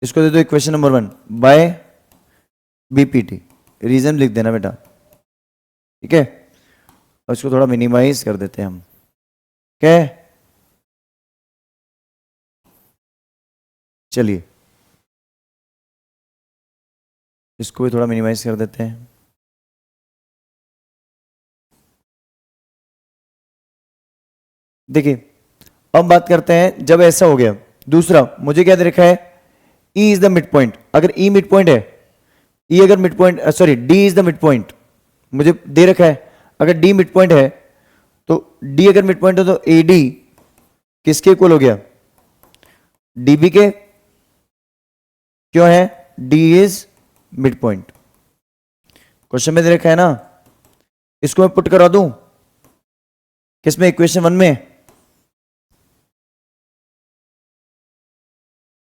इसको दे दो equation number 1 by BPT. Reason लिख देना बेटा, ठीक है। और इसको थोड़ा मिनिमाइज कर देते हैं हम, क्या है? चलिए इसको भी थोड़ा मिनिमाइज कर देते हैं। देखिए अब बात करते हैं जब ऐसा हो गया। दूसरा मुझे क्या दे रखा है? E is the mid point. अगर ई मिड पॉइंट है, ई अगर mid point, sorry D is the mid point मुझे दे रखा है। अगर डी मिड पॉइंट है तो डी अगर मिड पॉइंट हो तो ए डी किसके इक्वल हो गया? डीबी के। क्यों है? D is mid point, question में दे रखा है ना, इसको मैं पुट करा दूं किसमें, इक्वेशन 1 में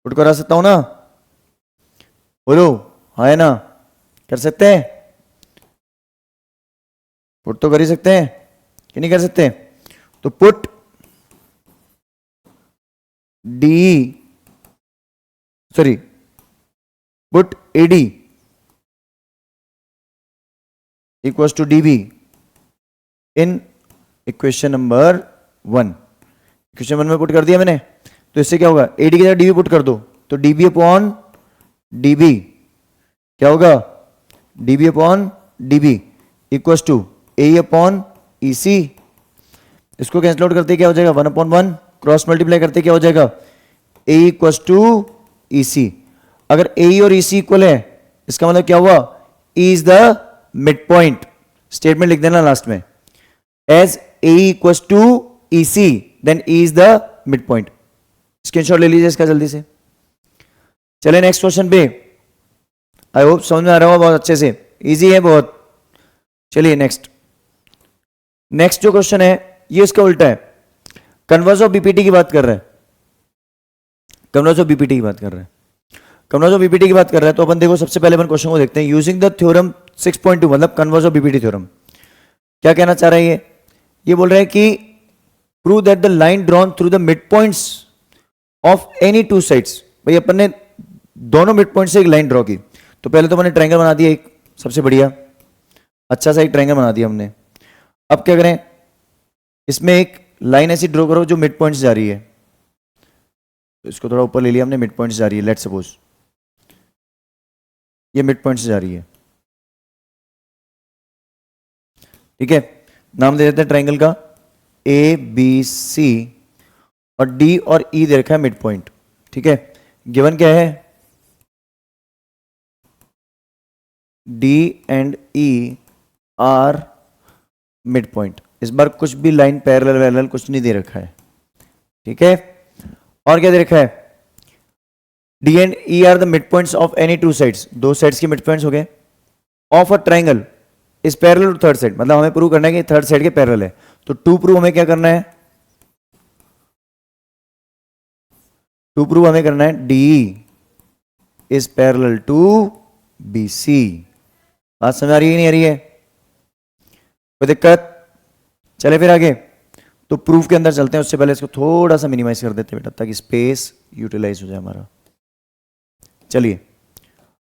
पुट करा सकता हूं ना, बोलो हाँ है ना, कर सकते हैं, पुट तो कर ही सकते हैं कि नहीं कर सकते। तो put D, sorry put AD equals to DB in equation number 1। Equation 1 में पुट कर दिया मैंने, तो इससे क्या होगा, एडी की जगह डीबी पुट कर दो, तो डीबी अपॉन डीबी क्या होगा, DB upon DB equals to A upon E C. इसको कैंसिल आउट करते क्या हो जाएगा, 1/1, क्रॉस मल्टीप्लाई करते क्या हो जाएगा, ए इक्वल्स टू ई सी। अगर ए और ई सी इक्वल है, इसका मतलब क्या हुआ, E is the mid point. Statement लिख देना लास्ट में, as A equals to E C then E is the mid point. Screenshot ले लीजिए इसका जल्दी से। चले नेक्स्ट क्वेश्चन पे, आई होप समझ में आ रहा होगा बहुत अच्छे से, इजी है बहुत। चलिए नेक्स्ट जो क्वेश्चन है ये इसका उल्टा है, कन्वर्स ऑफ बीपीटी की बात कर रहा है, कन्वर्स ऑफ बीपीटी की बात कर रहा है, कन्वर्स ऑफ बीपीटी की बात कर रहा है। तो अपन देखो सबसे पहले अपन क्वेश्चन को देखते हैं, यूजिंग द थ्योरम 6.2 मतलब कन्वर्स ऑफ बीपीटी थ्योरम। क्या कहना चाह रहा है ये बोल रहा है कि prove that the line drawn through the mid points of any two sides. भाई अपन ने दोनों मिड पॉइंट से एक लाइन ड्रॉ की, तो पहले तो मैंने ट्रायंगल बना दिया एक, सबसे बढ़िया अच्छा सा एक ट्रायंगल बना दिया हमने। अब क्या करें, इसमें एक लाइन ऐसी ड्रॉ करो जो मिड पॉइंट से जा रही है, तो इसको थोड़ा ऊपर ले लिया हमने, मिड पॉइंट से जा रही है, लेट्स सपोज ये मिड पॉइंट से जा रही है, ठीक है। नाम दे देते हैं ट्रायंगल का ए बी सी, और डी और ई दे रखा है मिड पॉइंट, ठीक है। गिवन क्या है, D and E are mid point. इस बार कुछ भी लाइन पैरेलल वैरेलल कुछ नहीं दे रखा है, ठीक है। और क्या दे रखा है, D and E are the mid points of any two sides, दो साइड्स के मिड पॉइंट्स हो गए, of a triangle is parallel to third side, मतलब हमें प्रूव करना है कि थर्ड साइड के पैरेलल है। तो टू प्रूव हमें क्या करना है, टू प्रूव हमें करना है D is parallel to B C. बात समझ आ रही है नहीं आ रही है, कोई दिक्कत। चले फिर आगे, तो प्रूफ के अंदर चलते हैं, उससे पहले इसको थोड़ा सा मिनिमाइज कर देते हैं बेटा, ताकि स्पेस यूटिलाइज हो जाए हमारा। चलिए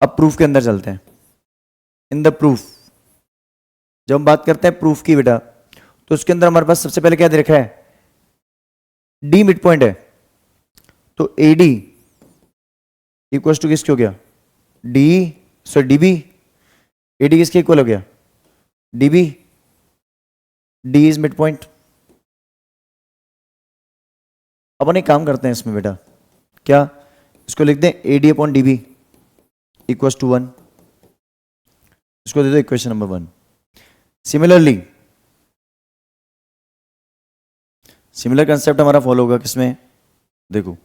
अब प्रूफ के अंदर चलते हैं। इन द प्रूफ, जब हम बात करते हैं प्रूफ की बेटा, तो उसके अंदर हमारे पास सबसे पहले क्या दे रखा है, डी मिड पॉइंट है, तो ए डी इक्वल टू किसके हो गया, D sorry DB, A D किसके इक्वल हो गया, DB, D is mid point. अपन एक काम करते हैं इसमें बेटा, क्या, इसको लिख दें A D upon D B equal to 1, इसको दे दो इक्वेशन नंबर 1। सिमिलर कंसेप्ट हमारा फॉलो होगा किसमें, देखो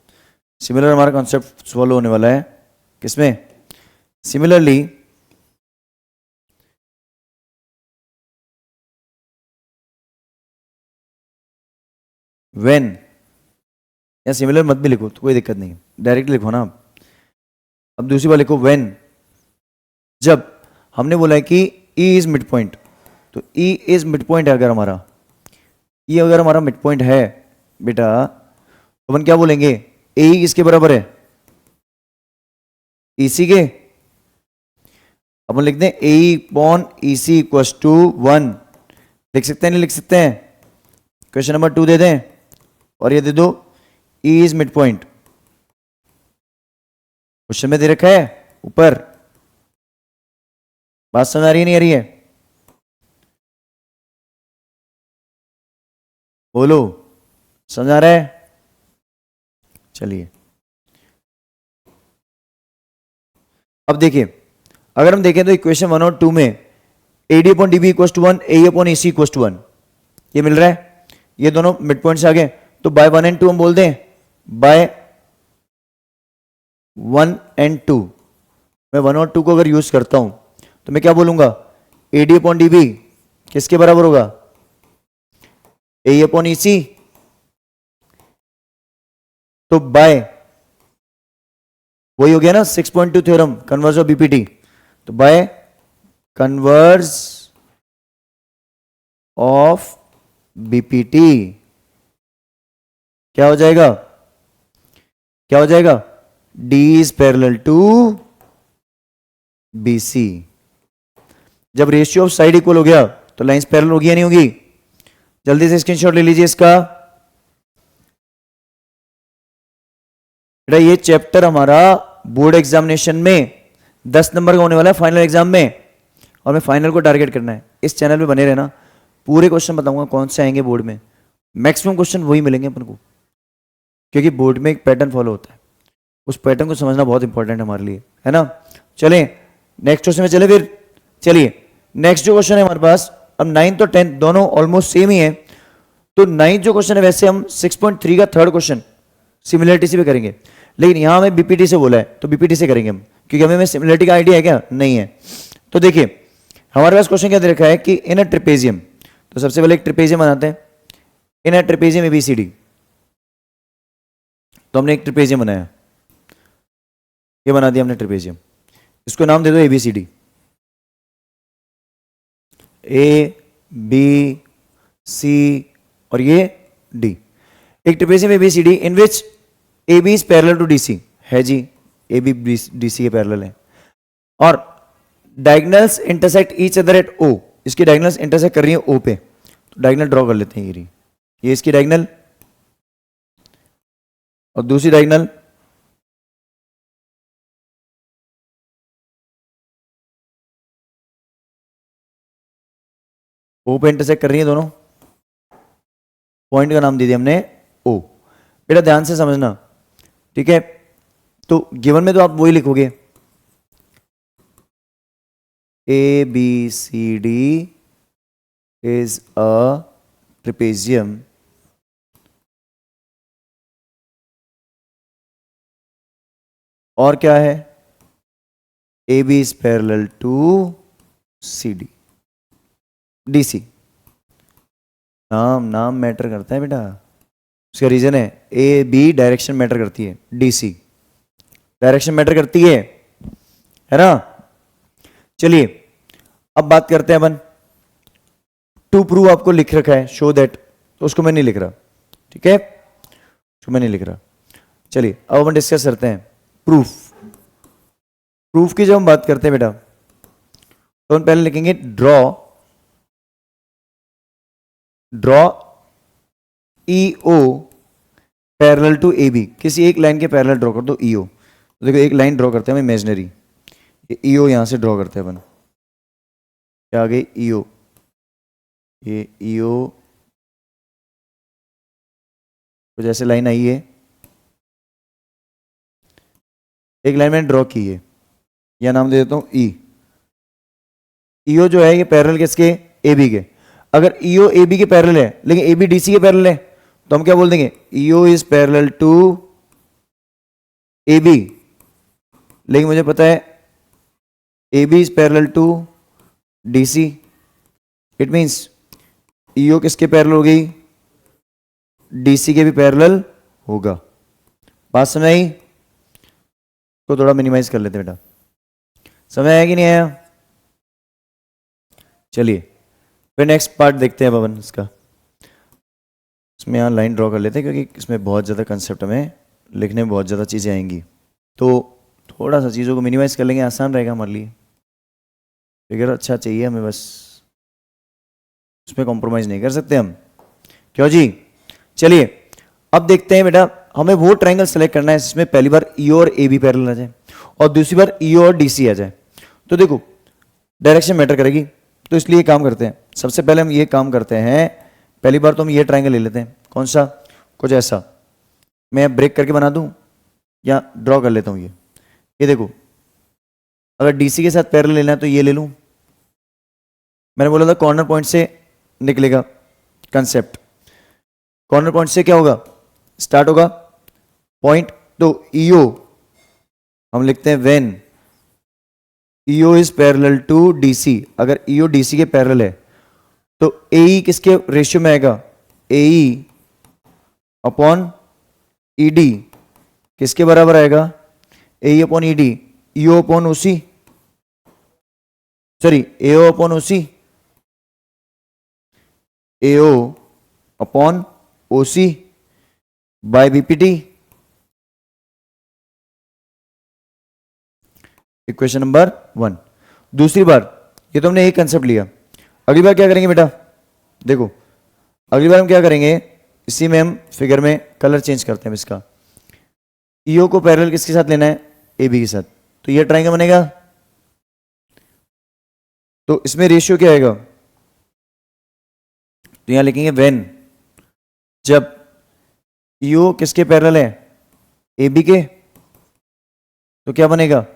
सिमिलर हमारा कंसेप्ट फॉलो होने वाला है किसमें, सिमिलरली व्हेन, या सिमिलर मत भी लिखो तो कोई दिक्कत नहीं, डायरेक्ट लिखो ना। अब दूसरी बार लिखो व्हेन, जब हमने बोला है कि E इज मिड पॉइंट, तो E इज मिड पॉइंट है, अगर हमारा E अगर हमारा मिड पॉइंट है बेटा, तो अपन क्या बोलेंगे, ए किसके बराबर है, EC के। अपन लिख दें ए अपॉन EC इक्वल टू 1, लिख सकते हैं नहीं लिख सकते हैं, क्वेश्चन नंबर 2 दे दें, और ये दे दो E is mid point, question में दे रखा है ऊपर। बात समझ आ रही है नहीं आ रही है, बोलो समझ आ रहा है। चलिए अब देखिए, अगर हम देखें तो इक्वेशन 1 और 2 में A D upon D B equal to 1, A upon E C equal to 1, ये मिल रहा है, ये दोनों मिड पॉइंट्स आ गए। तो बाय 1 एंड 2 हम बोल दें, बाय 1 एंड 2, मैं 1 और 2 को अगर यूज करता हूं तो मैं क्या बोलूंगा, AD अपॉन DB किसके बराबर होगा? AE upon EC। तो बाय वही हो गया ना 6.2 थ्योरम, कन्वर्स ऑफ BPT। तो बाय कन्वर्स ऑफ BPT क्या हो जाएगा? क्या हो जाएगा? D is parallel to BC। जब रेशियो ऑफ साइड इक्वल हो गया तो लाइंस पैरेलल होगी या नहीं होगी? जल्दी से स्क्रीनशॉट ले लीजिए इसका। बेटा ये चैप्टर हमारा बोर्ड एग्जामिनेशन में 10 नंबर का होने वाला है फाइनल एग्जाम में, और मैं फाइनल को टारगेट करना है। इस चैनल पे बने रहना, पूरे क्वेश्चन बताऊंगा कौन से आएंगे बोर्ड में, मैक्सिमम क्वेश्चन वही मिलेंगे अपन को, क्योंकि बोर्ड में एक पैटर्न फॉलो होता है, उस पैटर्न को समझना बहुत इंपॉर्टेंट है हमारे लिए, है ना। चलें नेक्स्ट क्वेश्चन में चले फिर। चलिए नेक्स्ट जो क्वेश्चन है हमारे पास, अब 9th और 10th दोनों ऑलमोस्ट सेम ही है। तो 9th जो क्वेश्चन है वैसे हम 6.3 का थर्ड क्वेश्चन सिमिलरिटी से भी करेंगे, लेकिन यहां हमें बीपीटी से बोला है तो बीपीटी से करेंगे हम, क्योंकि हमें सिमिलरिटी का आइडिया है क्या? नहीं है। तो देखिए हमारे पास क्वेश्चन क्या दे रखा है कि इन अ ट्रिपेजियम, तो सबसे पहले एक ट्रिपेजियम बनाते हैं। इन अ ट्रिपेजियम ABCD, तो हमने एक ट्रिपेजियम बनाया, ये बना दिया हमने ट्रिपेजियम, इसको नाम दे दो ABCD, ABC और ये D। एक trapezium ABCD in which AB is parallel to DC है जी, AB DC के पैरेलल है, और diagonals intersect each other at O, इसकी डायगोनल्स इंटरसेक्ट कर रही है O पे, तो डायगोनल ड्रॉ कर लेते हैं। ये इसकी डायगोनल और दूसरी डायगोनल O पे इंटरसेक्ट कर रही है दोनों, पॉइंट का नाम दे दिया हमने O। बेटा ध्यान से समझना, ठीक है। तो गिवन में तो आप वही लिखोगे ABCD इज अ ट्रिपेजियम और क्या है? AB is parallel to CD DC। नाम मैटर करता है बेटा, उसका रीजन है AB डायरेक्शन मैटर करती है, DC डायरेक्शन मैटर करती है ना। चलिए अब बात करते हैं अपन, टू प्रूव आपको लिख रखा है शो दैट, तो उसको मैं नहीं लिख रहा, ठीक है, उसको मैं नहीं लिख रहा। चलिए अब अपन डिस्कस करते हैं प्रूफ। प्रूफ की जब हम बात करते हैं बेटा, तो हम पहले लिखेंगे draw EO parallel to AB, किसी एक लाइन के पैरेलल ड्रॉ कर दो EO। तो देखो एक लाइन ड्रॉ करते हैं हम इमेजिनरी, EO यहां से ड्रॉ करते हैं अपन, क्या आ गई EO, ये EO कुछ ऐसे लाइन आई है, एक लाइन मैंने ड्रॉ की है, या नाम दे देता हूं E। EO जो है ये पैरेलल किसके? AB के। अगर EO AB के पैरेलल है लेकिन AB DC के पैरेलल है, तो हम क्या बोल देंगे? EO is parallel to AB, लेकिन मुझे पता है AB is parallel to DC। It means EO किसके पैरेलल हो गई? DC के भी पैरेलल होगा। बात समझ आई? तो थोड़ा मिनिमाइज कर लेते बेटा, समझ आया कि नहीं आया? चलिए फिर नेक्स्ट पार्ट देखते हैं पवन इसका, इसमें यहाँ लाइन ड्रॉ कर लेते हैं, क्योंकि इसमें बहुत ज़्यादा कंसेप्ट हमें लिखने में बहुत ज़्यादा चीज़ें आएंगी, तो थोड़ा सा चीज़ों को मिनिमाइज कर लेंगे, आसान रहेगा हमारे लिए। फिगर अच्छा चाहिए हमें, बस उसमें कॉम्प्रोमाइज़ नहीं कर सकते हम, क्यों जी? चलिए अब देखते हैं बेटा, हमें वो ट्राइंगल सेलेक्ट करना है जिसमें पहली बार EO और AB पैरेलल आ जाए और दूसरी बार EO और DC आ जाए। तो देखो डायरेक्शन मैटर करेगी, तो इसलिए काम करते हैं, सबसे पहले हम ये काम करते हैं, पहली बार तो हम ये ट्राइंगल ले लेते हैं, कौन सा? कुछ ऐसा, मैं ब्रेक करके बना दूं या ड्रॉ कर लेता हूं। ये देखो, अगर DC के साथ पैरेलल लेना है तो ये ले लूं, मैंने बोला था कॉर्नर पॉइंट से निकलेगा कंसेप्ट, कॉर्नर पॉइंट से क्या होगा? स्टार्ट होगा पॉइंट, तो EO हम लिखते हैं when EO is parallel to DC, अगर ईओ डीसी के पैरेलल है तो एई किसके रेशियो में आएगा, एई अपॉन ईडी किसके बराबर आएगा, एई अपॉन ईडी, ईओ अपॉन ओसी, सॉरी एओ अपॉन ओसी, एओ अपॉन ओसी बाय बीपीटी। Equation number 1। दूसरी बार ये तो हमने एक कंसेप्ट लिया, अगली बार क्या करेंगे बेटा, देखो अगली बार हम क्या करेंगे, इसी में हम फिगर में कलर चेंज करते हैं इसका। ईओ को पैरेलल किसके साथ लेना है, ए बी के साथ, तो ये ट्रायंगल बनेगा, तो इसमें रेशियो क्या आएगा, तो यहां लिखेंगे व्हेन, जब ईओ किसके पैरेलल है, ए बी के, तो क्या बनेगा,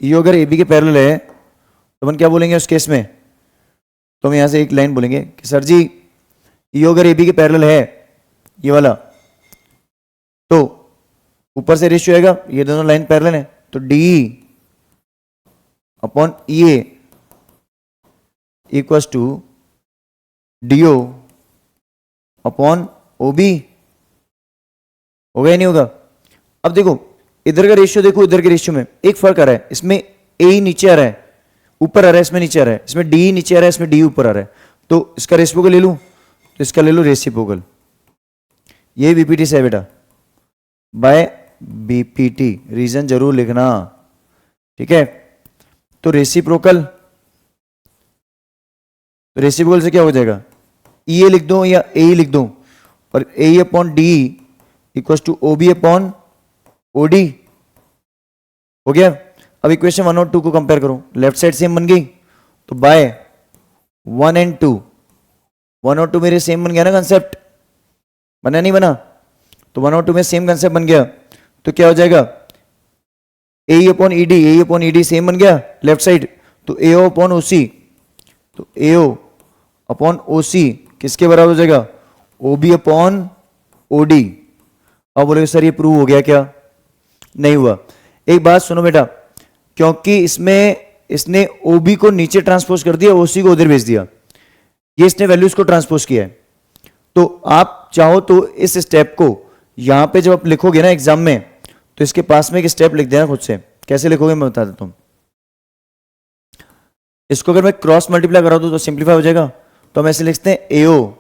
ईओ अगर ए बी के पैरेलल है तो अपन क्या बोलेंगे उस केस में, तो हम यहां से एक लाइन बोलेंगे कि सर जी ईओ अगर ए बी के पैरेलल है ये वाला, तो ऊपर से रेशियो आएगा, ये दोनों लाइन पैरेलल है, तो D upon E A equals to DO upon O B, होगा या नहीं होगा। अब देखो इधर का रेशियो देखो, इधर के रेशियो में एक फर्क आ रहा है, इसमें ए नीचे आ रहा है, ऊपर आ रहा है, इसमें नीचे आ रहा है, इसमें डी नीचे आ रहा है, इसमें डी ऊपर आ रहा है, तो इसका रेसिप्रोकल ले लूं, तो इसका ले लो रेसिप्रोकल, ये बीपीटी से है बेटा, बाय बीपीटी, रीजन जरूर लिखना, ठीक है। तो रेसिप्रोकल, तो रेसिप्रोकल से क्या हो जाएगा, ई ए लिख दो या ए लिख दो, और A upon D equals to O B upon O D, हो गया। अब इक्वेशन 1 और 2 को कंपेयर करो, लेफ्ट साइड सेम बन गई, तो बाय 1 एंड 2, 1 और 2 मेरे सेम बन गया ना कंसेप्ट, बना नहीं बना, तो 1 और 2 में सेम कंसेप्ट बन गया, तो क्या हो जाएगा, ए अपॉन ई डी, ए अपॉन ई डी सेम बन गया लेफ्ट साइड, तो एओ अपॉन ओसी, तो एओ अपॉन ओसी किसके बराबर हो जाएगा, O B upon O D. अब बोले सर ये प्रूव हो गया क्या, नहीं हुआ। एक बात सुनो बेटा, क्योंकि इसमें इसने ओबी को नीचे ट्रांसपोज कर दिया, ओसी को उधर भेज दिया, ये इसने वैल्यूज को ट्रांसपोज किया है, तो आप चाहो तो इस स्टेप को यहां पे जब आप लिखोगे ना एग्जाम में, तो इसके पास में एक स्टेप लिख देना खुद से, कैसे लिखोगे मैं बता देता हूं। इसको अगर मैं क्रॉस मल्टीप्लाई करा दूं तो सिंप्लीफाई हो जाएगा, तो हम ऐसे लिखते हैं एओ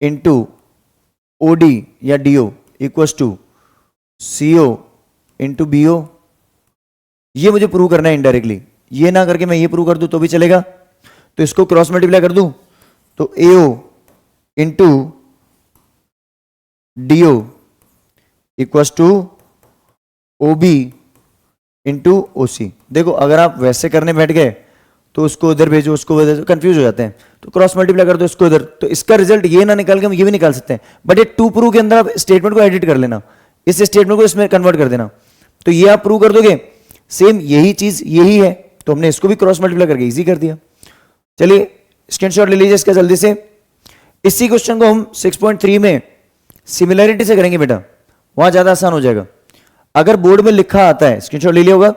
इंटू ओडी या DO equals to CO into BO. ये मुझे प्रूव करना है इनडायरेक्टली, ये ना करके मैं ये प्रूव कर दूं तो भी चलेगा, तो इसको क्रॉस मल्टीप्लाई कर दूं, तो AO into DO equals to OB into OC. देखो अगर आप वैसे करने बैठ गए तो उसको उधर भेजो, उसको उधर, कंफ्यूज हो जाते हैं, तो क्रॉस मल्टीप्लाई कर दो इसको इधर, तो इसका रिजल्ट ये ना निकाल के हम ये भी निकाल सकते हैं, बट ये टू प्रूव के अंदर आप स्टेटमेंट को एडिट कर लेना, इस स्टेटमेंट को इसमें कन्वर्ट कर देना, तो ये आप प्रूव कर दोगे, सेम यही चीज यही है, तो हमने इसको भी क्रॉस मल्टीप्लाई करके इजी कर दिया। चलिए स्क्रीनशॉट ले लीजिए इसका जल्दी से। इसी क्वेश्चन को हम 6.3 में सिमिलैरिटी से करेंगे बेटा, वहां ज्यादा आसान हो जाएगा। अगर बोर्ड में लिखा आता है, स्क्रीनशॉट ले लिया होगा,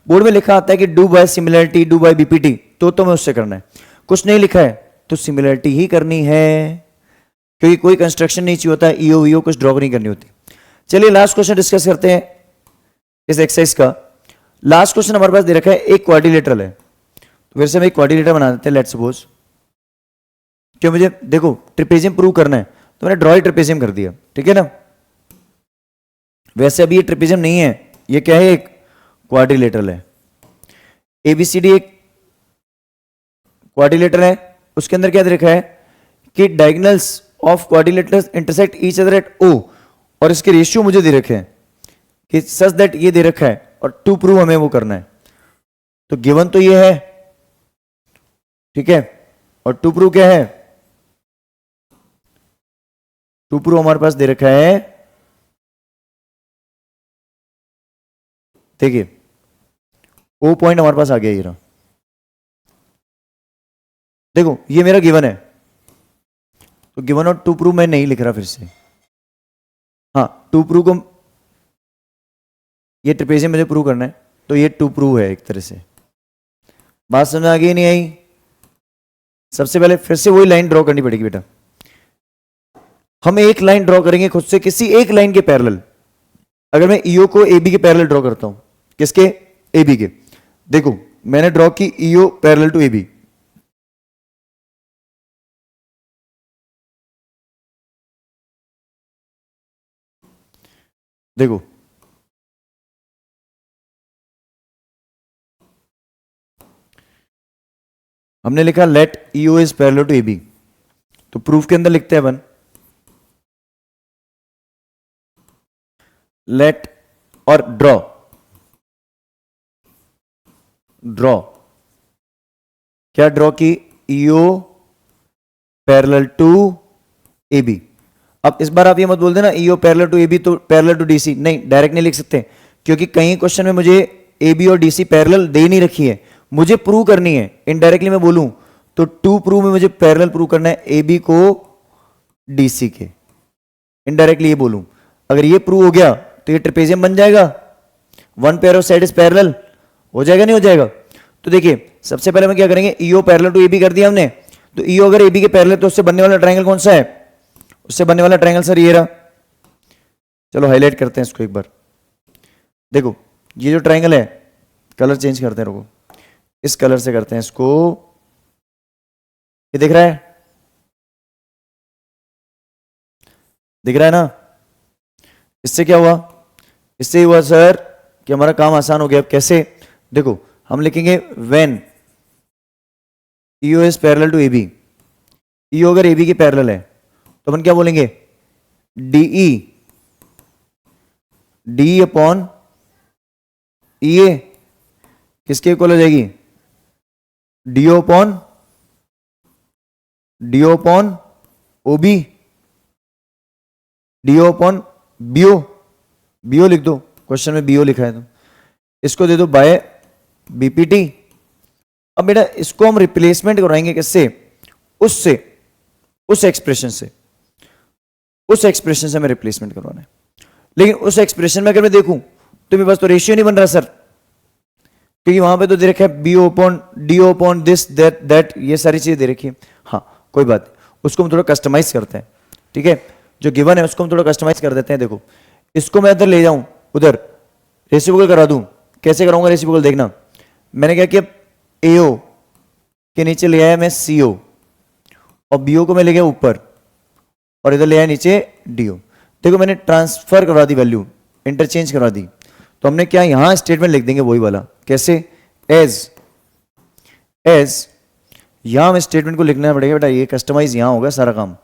बोर्ड में लिखा आता है कि do by similarity, do by BPT, तो मैं उससे करना है, कुछ नहीं लिखा है तो सिमिलैरिटी ही करनी है, क्योंकि कोई कंस्ट्रक्शन नहीं चाहिए होता, ईओ वीओ कुछ ड्रॉ नहीं करनी होती। चलिए लास्ट क्वेश्चन डिस्कस करते हैं इस एक्सरसाइज का। लास्ट क्वेश्चन हमारे पास दे रखा है, एक क्वाड्रिलेटरल है, तो फिर से हम एक क्वाड्रिलेटर बना देते हैं, लेट्स सपोज, क्यों मुझे देखो ट्रिपेजियम प्रूव करना है, तो मैंने ड्रॉ ही ट्रिपेजियम कर दिया, ठीक है ना। वैसे अभी ये ट्रिपेजियम नहीं है, ये क्या है, एक क्वाड्रिलेटरल है, एबीसीडी एक क्वाड्रिलेटरल है, उसके अंदर क्या दे रखा है कि diagonals of quadrilaterals intersect each other at O, और इसके रेशियो मुझे दे रखे हैं कि सच दैट ये दे रखा है, और टू प्रूव हमें वो करना है, तो गिवन तो ये है, ठीक है, और टू प्रूव क्या है, टू प्रूव हमारे पास दे रखा है, देखिए ओ पॉइंट हमारे पास आ गया, ये रहा, देखो ये मेरा गिवन है, तो गिवन और टू प्रूव मैं नहीं लिख रहा फिर से, हाँ टू प्रूव को, ये ट्रिपेजियम मुझे प्रूव करना है, तो ये टू प्रूव है एक तरह से, बात समझ आ गई नहीं आई? सबसे पहले फिर से वही लाइन ड्रॉ करनी पड़ेगी बेटा। हम एक लाइन ड्रॉ करेंगे खुद से किसी एक लाइन के पैरेलल। अगर मैं ईओ को ए बी के पैरेलल ड्रॉ करता हूं, किसके? ए बी के। देखो मैंने ड्रॉ की EO parallel to A B. देखो हमने लिखा let EO is parallel to A B, तो प्रूफ के अंदर लिखते हैं अपन लेट और ड्रॉ। ड्रॉ क्या ड्रॉ की? EO parallel to A B. अब इस बार आप ये मत बोल देना EO parallel to A B तो पैरेलल टू डीसी, नहीं डायरेक्ट नहीं लिख सकते, क्योंकि कई क्वेश्चन में मुझे ए बी और डीसी पैरेलल दे नहीं रखी है, मुझे प्रूव करनी है। इनडायरेक्टली मैं बोलूं तो टू प्रूव में मुझे पैरेलल प्रूव करना है ए बी को डीसी के। इनडायरेक्टली ये बोलूं, अगर ये प्रूव हो गया तो ये ट्रेपेजियम बन जाएगा, one pair of side is parallel. हो जाएगा नहीं हो जाएगा? तो देखिए सबसे पहले हम क्या करेंगे, EO parallel to A B कर दिया हमने, तो ईओ अगर ए बी के पैरेलल तो उससे बनने वाला ट्रायंगल कौन सा है? उससे बनने वाला ट्रायंगल सर ये रहा। चलो हाईलाइट करते हैं इसको एक बार। देखो ये जो ट्रायंगल है, कलर चेंज करते हैं, रुको इस कलर से करते हैं इसको। ये दिख रहा है? दिख रहा है ना? इससे क्या हुआ? इससे हुआ सर कि हमारा काम आसान हो गया। अब कैसे? देखो हम लिखेंगे when EO is parallel to A B. EO अगर ए बी के पैरेलल है तो अपन क्या बोलेंगे? DE, D upon E A किसके इक्वल हो जाएगी? DO upon O B, DO upon BO. BO लिख दो, क्वेश्चन में बीओ लिखा है तो इसको दे दो बाय बीपीटी। अब बेटा इसको हम रिप्लेसमेंट करवाएंगे किससे? उससे, उस एक्सप्रेशन से। उस एक्सप्रेशन से हमें रिप्लेसमेंट करवाना है। लेकिन उस एक्सप्रेशन में अगर मैं देखूं तो मेरे पास तो रेशियो नहीं बन रहा सर, क्योंकि वहां पे तो दे रखा है BO upon DO upon this that that, ये सारी चीजें दे रखी है। हाँ कोई बात नहीं, उसको हम थोड़ा कस्टमाइज करते हैं। ठीक है, जो गिवन है उसको हम थोड़ा कस्टमाइज कर देते हैं। देखो इसको मैं इधर ले जाऊं, उधर रेसिप्रोकल करा दूं। कैसे कराऊंगा रेसिप्रोकल? देखना मैंने क्या किया, एओ के नीचे ले आया मैं सीओ, और बीओ को मैं ले गया ऊपर, और इधर ले आया नीचे डीओ। देखो मैंने ट्रांसफर करवा दी, वैल्यू इंटरचेंज करवा दी। तो हमने क्या यहां स्टेटमेंट लिख देंगे वही वाला। कैसे? एज यहां हमें स्टेटमेंट को लिखना पड़ेगा बेटा। ये कस्टमाइज यहां होगा सारा काम,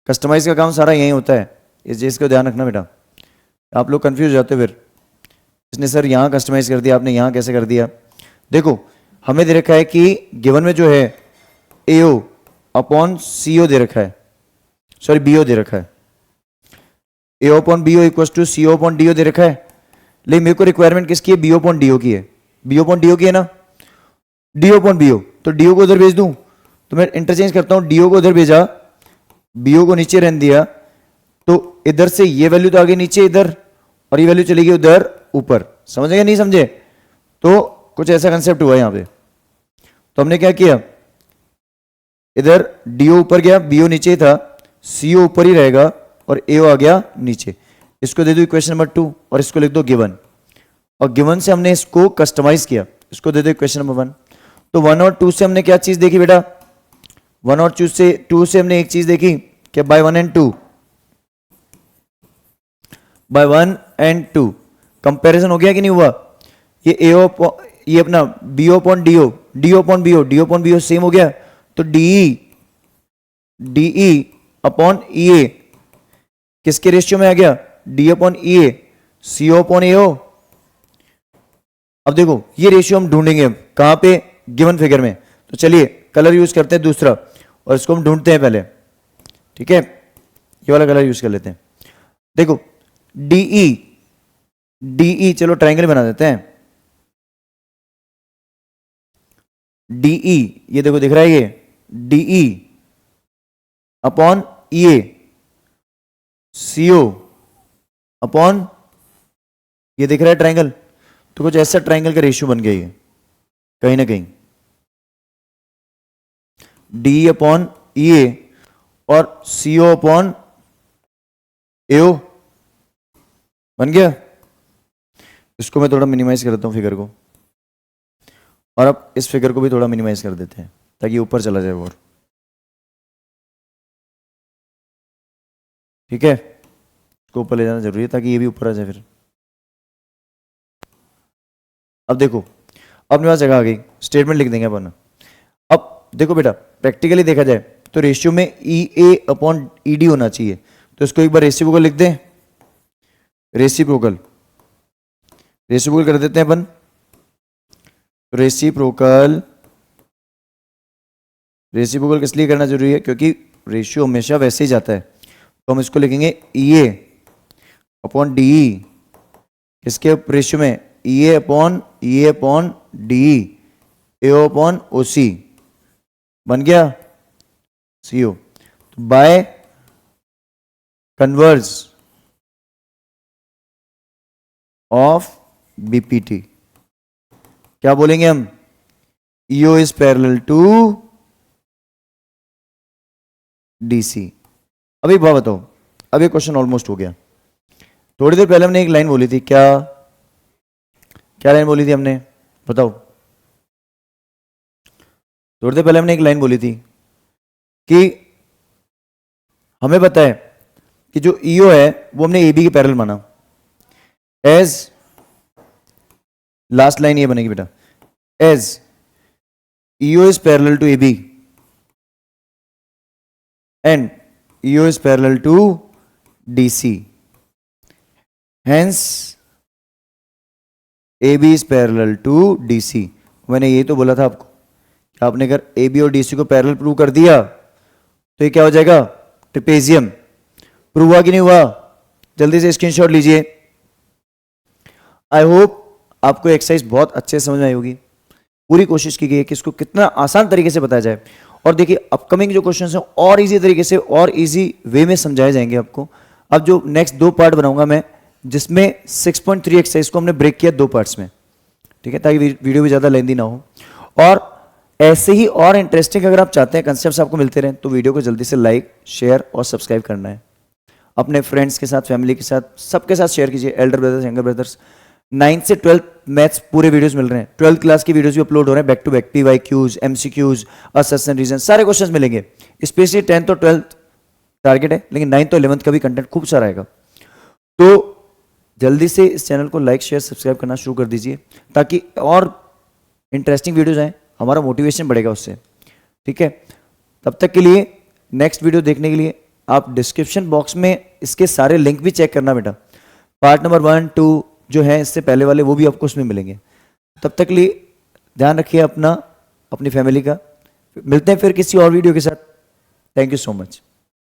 कस्टमाइज का काम सारा यहीं होता है। इस चीज को ध्यान रखना बेटा, आप लोग कंफ्यूज हो जाते हो फिर, इसने सर यहां कस्टमाइज कर दिया, आपने यहां कैसे कर दिया। देखो हमें दे रखा है कि गिवन में जो है एओ अपॉन सीओ दे रखा है, सॉरी बीओ दे रखा है। AO upon BO equal to CO upon DO दे रखा है। लेकिन मेरे को रिक्वायरमेंट किसकी है? बीओ अपॉन डीओ की है। बीओ अपॉन डीओ की है ना, डीओ अपॉन बीओ, तो डीओ को उधर भेज दूं, तो मैं इंटरचेंज करता हूं, डीओ को उधर भेजा, बीओ को नीचे रहने दिया, तो इधर से ये वैल्यू तो आ गई नीचे इधर, और ये वैल्यू चली गई उधर ऊपर। समझ गए नहीं समझे? तो कुछ ऐसा कंसेप्ट हुआ यहां पे। तो हमने क्या किया, इधर डीओ ऊपर गया, बीओ नीचे ही था, सीओ ऊपर ही रहेगा, और एओ आ गया नीचे। इसको दे दो इक्वेशन नंबर 2, और इसको लिख दो गिवन, और गिवन से हमने इसको कस्टमाइज किया। इसको दे दो इक्वेशन नंबर 1। तो 1 और 2 से हमने क्या चीज देखी बेटा? 1 और 2 से हमने एक चीज देखी कि by 1 and 2, by 1 and 2 comparison हो गया कि नहीं हुआ? ये एओ, ये अपना BO upon DO, DO upon BO, DO upon BO same हो गया। तो डीई अपॉन ईए किसके रेशियो में आ गया? डी अपॉन ईए, सीओ अपॉन एओ। अब देखो ये रेशियो हम ढूंढेंगे कहां पे? गिवन फिगर में। तो चलिए कलर यूज करते हैं दूसरा, और इसको हम ढूंढते हैं पहले। ठीक है, ये वाला कलर यूज कर लेते हैं। देखो डीई चलो ट्रायंगल बना देते हैं। डीई ये देखो दिख रहा है, ये डीई अपॉन ईए, सीओ अपॉन, ये दिख रहा है ट्रायंगल। तो कुछ ऐसा ट्रायंगल का रेशियो बन गया ये कहीं ना कहीं। डी अपॉन ई ए और सी ओ अपॉन एओ बन गया। इसको मैं थोड़ा मिनिमाइज कर देता हूं फिगर को, और अब इस फिगर को भी थोड़ा मिनिमाइज कर देते हैं ताकि ऊपर चला जाए और। ठीक है, इसको ऊपर ले जाना जरूरी है ताकि ये भी ऊपर आ जाए फिर। अब देखो, अपने पास जगह आ गई, स्टेटमेंट लिख देंगे अपन। अब देखो बेटा, प्रैक्टिकली देखा जाए तो रेशियो में ई ए अपॉन ई डी होना चाहिए, तो इसको एक बार रेसिप्रोकल लिख दें। रेसिप्रोकल रेसिप्रोकल कर देते हैं अपन। रेसिप्रोकल रेसिप्रोकल किस लिए करना जरूरी है? क्योंकि रेशियो हमेशा वैसे ही जाता है, तो हम इसको लिखेंगे ई ए अपॉन डी ई। किसके रेशियो में? ई ए अपॉन डी ई, ए अपॉन ओ सी बन गया सी ओ। तो बाय कन्वर्ज ऑफ बीपीटी क्या बोलेंगे हम? EO is parallel to DC. अब एक बात बताओ, अब ये क्वेश्चन ऑलमोस्ट हो गया। थोड़ी देर पहले हमने एक लाइन बोली थी, क्या क्या लाइन बोली थी हमने? बताओ। थोड़ी देर पहले हमने एक लाइन बोली थी कि हमें पता है कि जो ईओ है वो हमने ए बी के पैरेलल माना। एज लास्ट लाइन ये बनेगी बेटा, as EO is parallel to A B and EO is parallel to DC. Hence AB is parallel to DC. मैंने ये तो बोला था आपको कि आपने अगर AB और DC को पैरेलल प्रूव कर दिया तो ये क्या हो जाएगा? ट्रिपेजियम। प्रूव हुआ कि नहीं हुआ? जल्दी से स्क्रीनशॉट लीजिए। आई होप आपको एक्सरसाइज बहुत अच्छे से समझ में आई होगी। पूरी कोशिश की गई है कि इसको कितना आसान तरीके से बताया जाए। और देखिए अपकमिंग जो क्वेश्चंस हैं और इजी तरीके से और इजी वे में समझाए जाएंगे आपको। अब जो नेक्स्ट 2 पार्ट बनाऊंगा मैं, जिसमें 6.3 एक्सरसाइज को हमने ब्रेक किया 2 पार्ट्स में, ठीक है, ताकि वीडियो भी ज़्यादा लेंदी ना हो। और ऐसे ही और इंटरेस्टिंग अगर आप चाहते हैं कंसेप्ट्स आपको मिलते रहें तो वीडियो को जल्दी से लाइक, शेयर और सब्सक्राइब करना है। अपने फ्रेंड्स के साथ, फैमिली के साथ, सबके साथ शेयर कीजिए। Elder brothers, younger brothers. 9th से 12th मैथ्स पूरे वीडियोस मिल रहे हैं। 12th क्लास की वीडियोस भी अपलोड हो रहे हैं back to back. PYQs, MCQs, assessment reason, सारे क्वेश्चंस मिलेंगे। स्पेशली 10th और 12th टारगेट है, लेकिन 9th और 11th का भी कंटेंट खूब सारा आएगा। तो जल्दी से इस चैनल को लाइक, शेयर, सब्सक्राइब करना शुरू कर दीजिए ताकि और इंटरेस्टिंग वीडियोज आए, हमारा मोटिवेशन बढ़ेगा उससे। ठीक है, तब तक के लिए नेक्स्ट वीडियो देखने के लिए आप डिस्क्रिप्शन बॉक्स में इसके सारे लिंक भी चेक करना बेटा। पार्ट नंबर 1, 2 जो है इससे पहले वाले वो भी आपको उसमें मिलेंगे। तब तक के लिए ध्यान रखिए अपना, अपनी फैमिली का। मिलते हैं फिर किसी और वीडियो के साथ। Thank you so much.